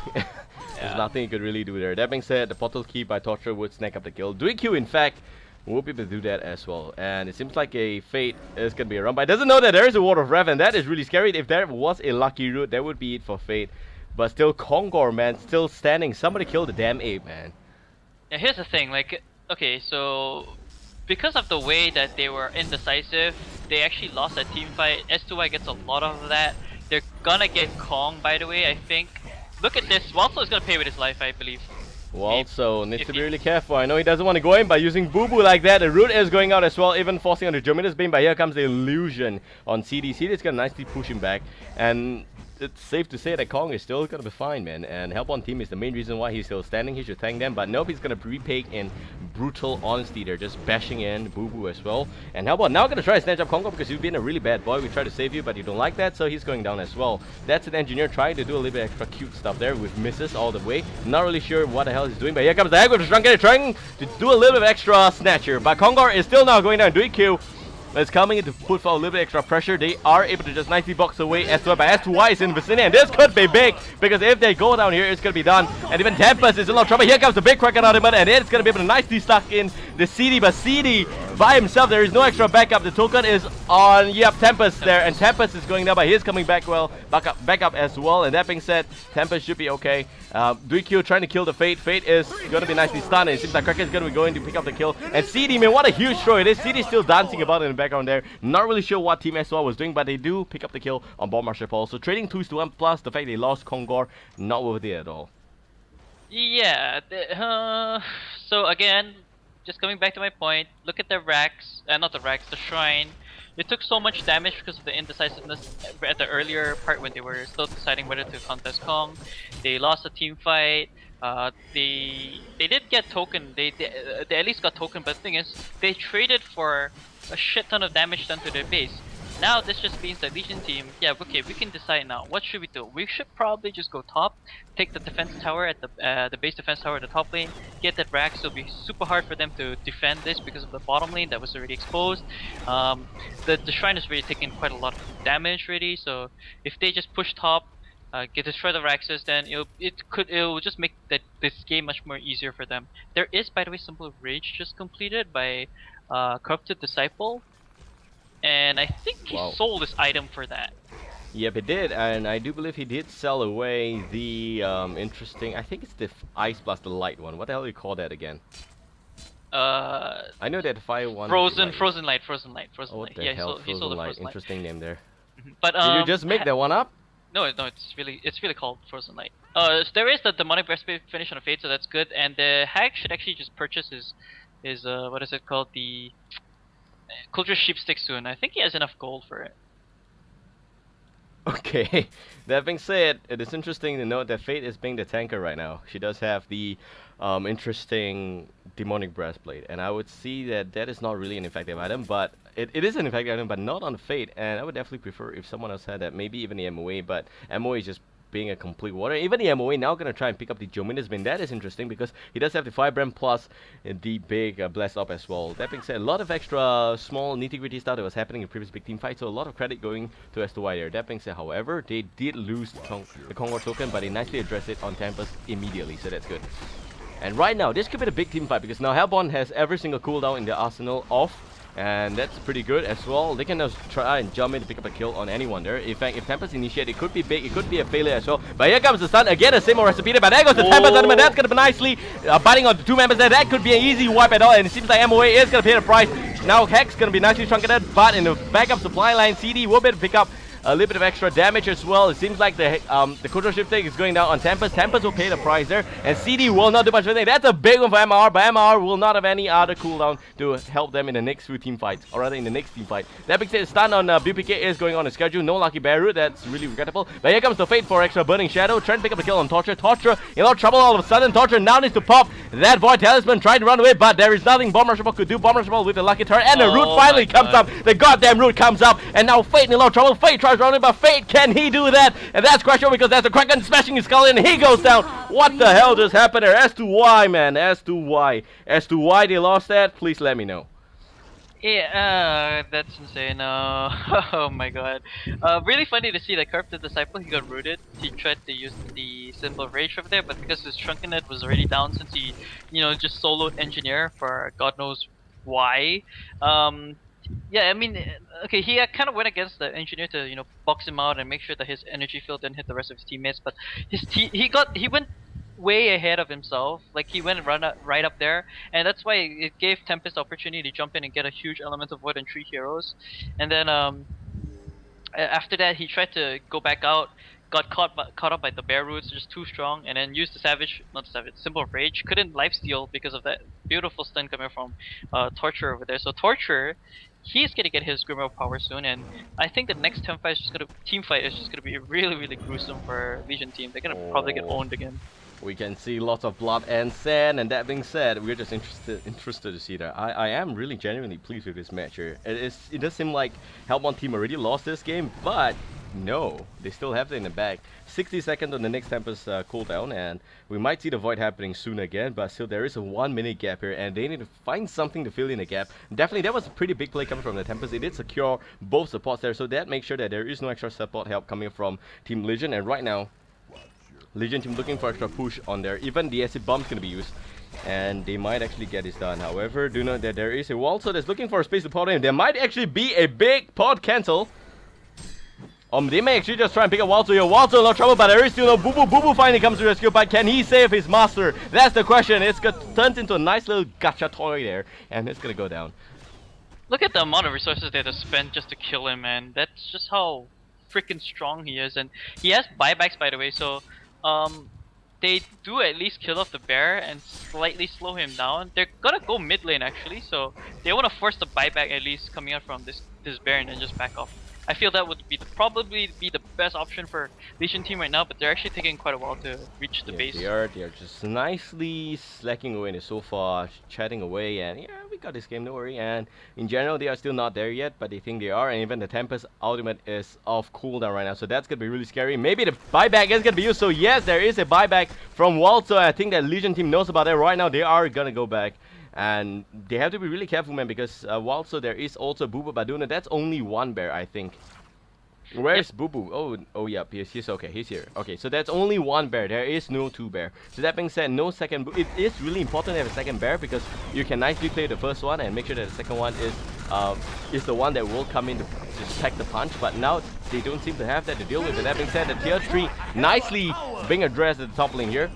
There's nothing you could really do there. That being said, the Portal Key by Torture would snag up the kill. DuiQ, in fact, will be able to do that as well. And it seems like a Fate is going to be a run, but it doesn't know that there is a Ward of Rev, and that is really scary. If there was a lucky route, that would be it for Fate. But still, Kongor, man, still standing. Somebody killed the damn ape, man. Yeah, here's the thing, like, okay, so... Because of the way that they were indecisive, they actually lost that team fight. s2y gets a lot of that. They're gonna get Kong, by the way, I think. Look at this. Walso is gonna pay with his life, I believe. Walso needs to be really careful. I know he doesn't want to go in, but using Boo Boo like that, the root is going out as well, even forcing on the Germinus Beam. But here comes the illusion on CD. CD is gonna nicely push him back, and it's safe to say that Kong is still gonna be fine, man. And Help on team is the main reason why he's still standing. He should thank them, but nope, he's gonna repay in brutal honesty. They're just bashing in Boo Boo as well. And Help on now gonna try to snatch up Kongo because you've been a really bad boy. We tried to save you, but you don't like that, so he's going down as well. That's an Engineer trying to do a little bit extra cute stuff there with misses all the way. Not really sure what the hell he's doing, but here comes the Egg with the Shrunken, trying to do a little bit of extra snatcher. But Kongor is still now going down, doing Q. It's coming in to put for a little bit extra pressure. They are able to just nicely box away s2y, but s2y is in the vicinity, and this could be big, because if they go down here, it's going to be done. And even Tempest is in a lot of trouble. Here comes the big Kraken ultimate, and it's going to be able to nicely stuck in the CD, but CD by himself, there is no extra backup. The token is on, yep, Tempest there, and Tempest is going down, but he's coming back well, back up as well. And that being said, Tempest should be okay. DuiQ trying to kill the Fate. Fate is going to be nicely stunned. It seems like Kraken is going to be going to pick up the kill. And CD, man, what a huge throw it is. CD still dancing about in the background there. Not really sure what Team s2y was doing, but they do pick up the kill on Bomb Rusher Paul. So trading 2-1 plus the fact they lost Kongor, not worth it at all. Yeah, so again, just coming back to my point, look at the racks, not the racks, the shrine. They took so much damage because of the indecisiveness at the earlier part when they were still deciding whether to contest Kong. They lost a team fight. They did get token. They at least got token, but the thing is, they traded for a shit ton of damage done to their base. Now this just means that Legion team, yeah, okay, we can decide now. What should we do? We should probably just go top, take the defense tower at the base defense tower at the top lane, get that rack. So it'll be super hard for them to defend this because of the bottom lane that was already exposed. The shrine is really taking quite a lot of damage already. So if they just push top, destroy the Raxus, then it will just make this game much more easier for them. There is, by the way, Symbol of Rage just completed by Corrupted Disciple, and I think he Wow. sold this item for that. Yep, it did, and I do believe he did sell away the interesting. I think it's the Ice plus the light one. What the hell do you call that again? Uh, I know that fire one. Frozen, Light. Frozen Light, Frozen Light, Oh, Frozen what Light. the Yeah, hell, he sold Frozen the Light. Frozen Light. Interesting name there. But Did you just make that one up? No, it's really called Frozen Light. There is the demonic breastplate finish on a fade, so that's good. And the hag should actually just purchase his what is it called, the culture sheepstick soon. I think he has enough gold for it. Okay, that being said, it is interesting to note that Fate is being the tanker right now. She does have the interesting demonic breastplate, and I would see that that is not really an effective item, but it is an effective item, but not on Fate, and I would definitely prefer if someone else had that, maybe even the MOA, but MOA is just being a complete water. Even the MOA now gonna try and pick up the Jominus Bin. That is interesting because he does have the Firebrand plus the big Blast Up as well. That being said, a lot of extra small nitty-gritty stuff that was happening in previous big team fights, so a lot of credit going to s2y there. That being said, however, they did lose the Conquer token, but they nicely addressed it on Tempest immediately, so that's good. And right now, this could be the big team fight because now Hellborn has every single cooldown in their arsenal off. And that's pretty good as well. They can just try and jump in to pick up a kill on anyone there. In fact, if Tempest initiate, it could be big, it could be a failure as well. But here comes the stun again, the same old recipe, but there goes the Tempest, and that's gonna be nicely biting on the two members there. That could be an easy wipe at all, and it seems like MOA is gonna pay the price. Now Hex gonna be nicely truncated, but in the backup supply line, CD will be able to pick up a little bit of extra damage as well. It seems like the control shift take is going down on Tempest. Tempest will pay the price there, and CD will not do much of anything. That's a big one for MR, but MR will not have any other cooldown to help them in the next few team fights, or rather in the next team fight. That being said, stun on BPK is going on the schedule. No Lucky Bear Root, that's really regrettable. But here comes the Fate for extra Burning Shadow. Trying to pick up the kill on Torture. Torture in a lot of trouble all of a sudden. Torture now needs to pop that Void Talisman, trying to run away, but there is nothing Bomb Rushable could do. Bomb Rushable with the Lucky Turret, and the Root finally comes up. The goddamn Root comes up, and now Fate in a lot of trouble. Fate tries running, but Fate, can he do that? And that's questionable because there's a Kraken smashing his skull and he goes down. What the hell just happened there? S2y, man. S2y. S2y, they lost that? Please let me know. Yeah, that's insane. Oh my god. Really funny to see that Corrupted Disciple, he got rooted. He tried to use the Symbol of Rage over there, but because his Shrunkenhead was already down since he, just soloed Engineer for God knows why. Yeah, I mean, okay, he kind of went against the Engineer to, box him out and make sure that his energy field didn't hit the rest of his teammates, but he went way ahead of himself. Like, he went right up there, and that's why it gave Tempest the opportunity to jump in and get a huge Elemental Void and 3 heroes. And then after that, he tried to go back out, got caught up by the Bear Roots, just too strong, and then used the Symbol of Rage. Couldn't lifesteal because of that beautiful stun coming from Torture over there. So Torture, he's gonna get his Grimmer power soon, and I think the next team fight is just gonna be really, really gruesome for Legion team. They're gonna probably get owned again. We can see lots of blood and sand, and that being said, we're just interested to see that. I am really genuinely pleased with this match here. It does seem like Hellborn team already lost this game, but no, they still have it in the bag. 60 seconds on the next Tempest cooldown, and we might see the Void happening soon again, but still there is a 1 minute gap here, and they need to find something to fill in the gap. Definitely, that was a pretty big play coming from the Tempest. They did secure both supports there, so that makes sure that there is no extra support help coming from Team Legion, and right now, Legion team looking for extra push on there. Even the acid bomb's gonna be used, and they might actually get this done. However, do note that there is a wall, so that's looking for a space to pod in. There might actually be a big pod cancel. They may actually just try and pick up Walter here. Walter in a lot of trouble, but there is still no Boo Boo. Boo Boo finally comes to rescue, but can he save his master? That's the question. It's turned into a nice little gacha toy there, and it's gonna go down. Look at the amount of resources they had to spend just to kill him, man. That's just how freaking strong he is, and he has buybacks, by the way, so they do at least kill off the bear and slightly slow him down. They're gonna go mid lane actually, so they want to force the buyback at least coming out from this bear and then just back off. I feel that would probably be the best option for Legion team right now, but they're actually taking quite a while to reach the base. They are just nicely slacking away in the sofa, chatting away, and yeah, we got this game, don't worry. And in general, they are still not there yet, but they think they are, and even the Tempest ultimate is off cooldown right now, so that's gonna be really scary. Maybe the buyback is gonna be used, so yes, there is a buyback from Walter. I think that Legion team knows about that right now. They are gonna go back. And they have to be really careful, man, because Waltzo, there is also Booba Baduna. That's only one bear, I think. Yep. Where's Boo Boo? Oh yeah, he's okay. He's here. Okay, so that's only one bear. There is no two bear. So that being said, no second. It is really important to have a second bear because you can nicely play the first one and make sure that the second one is the one that will come in to just pack the punch. But now they don't seem to have that to deal with. But that being said, the tier 3 nicely being addressed at the top lane here.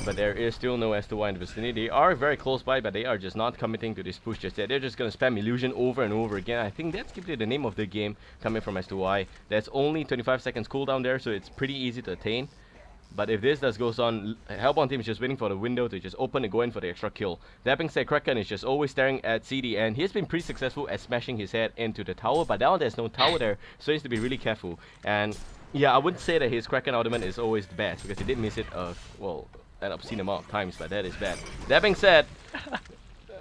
But there is still no s2y in the vicinity. They are very close by, but they are just not committing to this push just yet. They're just gonna spam illusion over and over again. I think that's simply the name of the game coming from s2y. That's only 25 seconds cooldown there, so it's pretty easy to attain. But if this does goes on, Hellbound team is just waiting for the window to just open and go in for the extra kill. That being said, Kraken is just always staring at CD, and he's been pretty successful at smashing his head into the tower, but now there's no tower there, so he needs to be really careful. And yeah, I wouldn't say that his Kraken ultimate is always the best, because he did miss it, well, an obscene amount of times, but that is bad. That being said,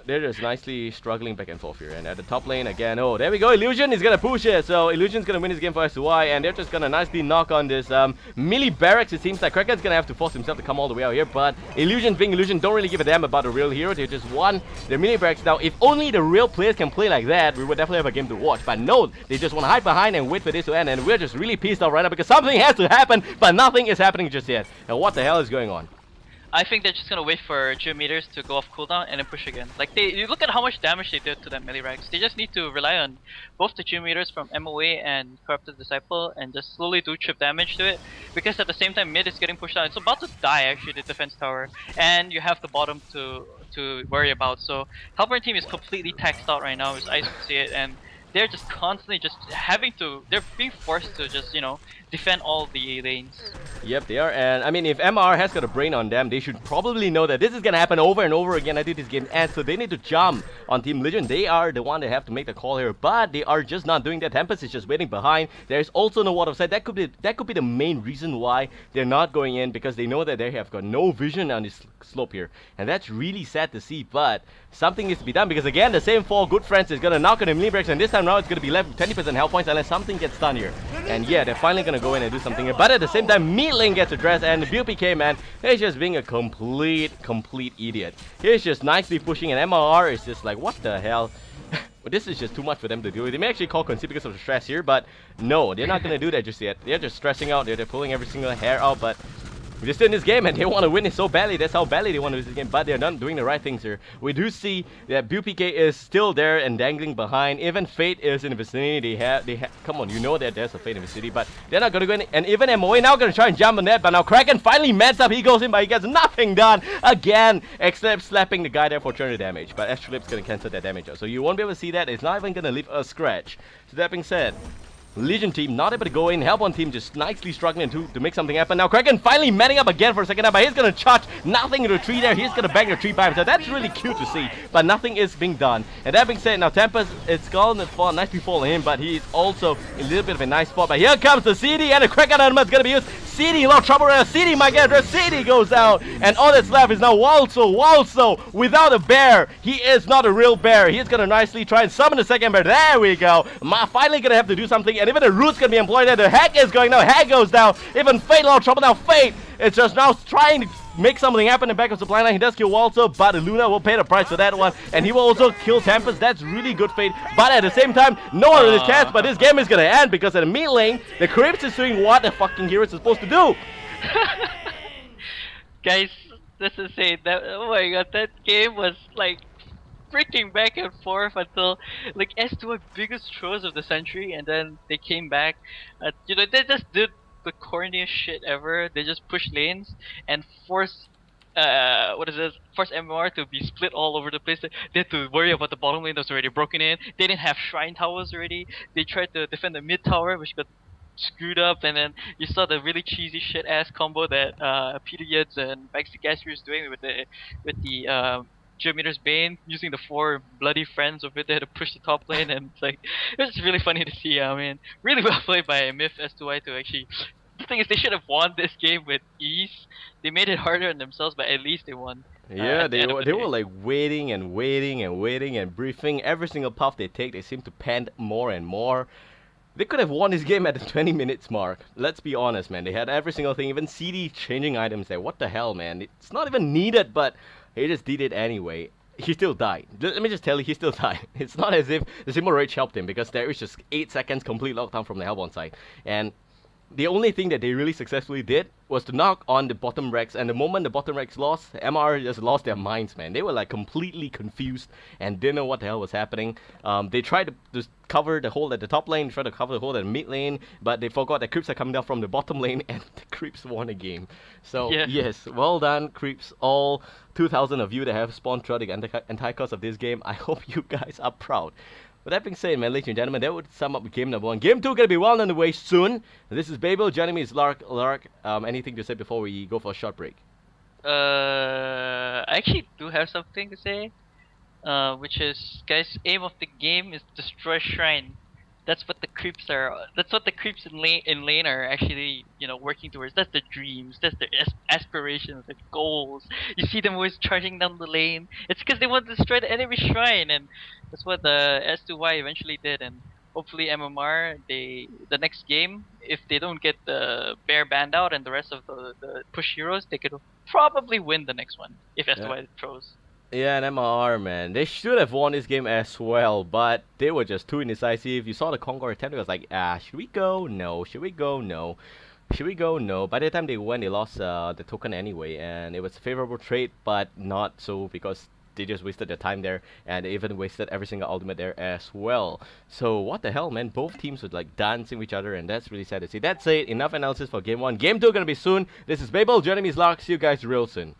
they're just nicely struggling back and forth here. And at the top lane again, oh, there we go. Illusion is gonna push it. So Illusion's gonna win this game for s2y, and they're just gonna nicely knock on this melee barracks. It seems like Kraken's gonna have to force himself to come all the way out here, but Illusion being Illusion don't really give a damn about the real hero. They just won their melee barracks. Now, if only the real players can play like that, we would definitely have a game to watch. But no, they just want to hide behind and wait for this to end, and we're just really pissed off right now because something has to happen, but nothing is happening just yet. And what the hell is going on? I think they're just gonna wait for geometers to go off cooldown and then push again. Like you look at how much damage they did to that melee ranks. They just need to rely on both the geometers from MOA and Corrupted Disciple and just slowly do chip damage to it. Because at the same time, mid is getting pushed out. It's about to die actually, the defense tower, and you have the bottom to worry about. So Hellburn team is completely taxed out right now, as I see it, and they're just constantly just they're being forced to just, you know, defend all the lanes. Yep, they are, and I mean, if MR has got a brain on them, they should probably know that this is gonna happen over and over again until this game ends, so they need to jump on Team Legion. They are the one that have to make the call here, but they are just not doing that. Tempest is just waiting behind. There's also no ward of sight. That could be the main reason why they're not going in, because they know that they have got no vision on this slope here, and that's really sad to see, but something needs to be done, because again, the same four good friends is gonna knock on the melee breaks, and this time now it's gonna be left with 20% health points unless something gets done here. And yeah, they're finally gonna go in and do something here, but at the same time, mid lane gets addressed, and the BOPK, man, he's just being a complete idiot. He's just nicely pushing, and MRR is just like, what the hell? This is just too much for them to do. They may actually call concede because of the stress here, but no, they're not gonna do that just yet. They're just stressing out, they're pulling every single hair out, but we're just in this game and they want to win it so badly. That's how badly they want to win this game, but they're not doing the right things here. We do see that BOPK is still there and dangling behind. Even Fate is in the vicinity. They have come on, you know that there's a Fate in the vicinity, but they're not gonna go in. And even MOA now gonna try and jump on that, but now Kraken finally mans up. He goes in, but he gets nothing done again, except slapping the guy there for 200 damage. But Astrolip's gonna cancel that damage out, so you won't be able to see that. It's not even gonna leave a scratch. So that being said, Legion team not able to go in. Hellbound team just nicely struggling to make something happen. Now Kraken finally manning up again for a second time, but he's gonna charge nothing into the tree there. He's gonna bang the tree by himself. That's really cute to see, but nothing is being done. And that being said, now Tempest, it's gonna fall nicely falling him, but he's also a little bit of a nice spot. But here comes the CD, and the Kraken element is gonna be used. CD, a lot of trouble there. CD might get addressed. CD goes out, and all that's left is now Walso. Walso without a bear. He is not a real bear. He's gonna nicely try and summon the second bear. There we go. Ma finally gonna have to do something, and even the root's gonna be employed there. The hack is going now. Hack goes down. Even Fate, a lot of trouble now. Fate is just now trying to make something happen in the back of supply line. He does kill Walso, but Luna will pay the price for that one, and he will also kill Tempest. That's really good Fate, but at the same time, no one really cares. But this game is gonna end because at the mid lane, the Crypt is doing what the fucking hero is supposed to do. Guys, this is insane. Oh my god, that game was like freaking back and forth until like s2y biggest throws of the century, and then they came back. You know, they just did the corniest shit ever. They just pushed lanes and forced force MMR to be split all over the place. They had to worry about the bottom lane that was already broken in. They didn't have shrine towers already. They tried to defend the mid tower, which got screwed up, and then you saw the really cheesy shit ass combo that Peter Yeds and Maxi Gasper was doing with the Geometer's Bane, using the four bloody friends over there to push the top lane, and it's like, it's really funny to see. I mean, really well played by Myth s2y to actually. The thing is, they should have won this game with ease. They made it harder on themselves, but at least they won. Yeah, they were like waiting and briefing. Every single puff they take, they seem to pant more and more. They could have won this game at the 20 minutes mark. Let's be honest, man. They had every single thing, even CD changing items there. What the hell, man? It's not even needed, but they just did it anyway. he still died. Let me just tell you, he still died. It's not as if the Symbol Rage helped him, because there was just 8 seconds complete lockdown from the Hellbourne side. And the only thing that they really successfully did was to knock on the bottom Rex, and the moment the bottom Rex lost, MR just lost their minds, man. They were like completely confused and didn't know what the hell was happening. They tried to just cover the hole at the top lane, tried to cover the hole at the mid lane, but they forgot that creeps are coming down from the bottom lane, and the creeps won a game. So Yeah. yes, well done, creeps. All 2,000 of you that have spawned throughout the entire course of this game. I hope you guys are proud. With that being said, man, ladies and gentlemen, that would sum up game number 1. Game 2 gonna be well on the way soon. This is Babael, joining me is Lark. Anything to say before we go for a short break? I actually do have something to say. Which is, guys, aim of the game is destroy shrine. That's what the creeps are. That's what the creeps in lane are actually, working towards. That's the dreams. That's their aspirations, their goals. You see them always charging down the lane. It's because they want to destroy the enemy shrine, and that's what the s2y eventually did. And hopefully MMR, the next game, if they don't get the bear banned out and the rest of the push heroes, they could probably win the next one if Yeah. s2y throws. Yeah, and MRR, man. They should have won this game as well, but they were just too indecisive. You saw the Conqueror attempt, it was like, should we go? No. Should we go? No. Should we go? No. By the time they went, they lost the token anyway, and it was a favorable trade, but not so, because they just wasted their time there, and they even wasted every single ultimate there as well. So what the hell, man? Both teams were like dancing with each other, and that's really sad to see. That's it. Enough analysis for game 1. Game 2 gonna be soon. This is Babael, joining me is Lark. See you guys real soon.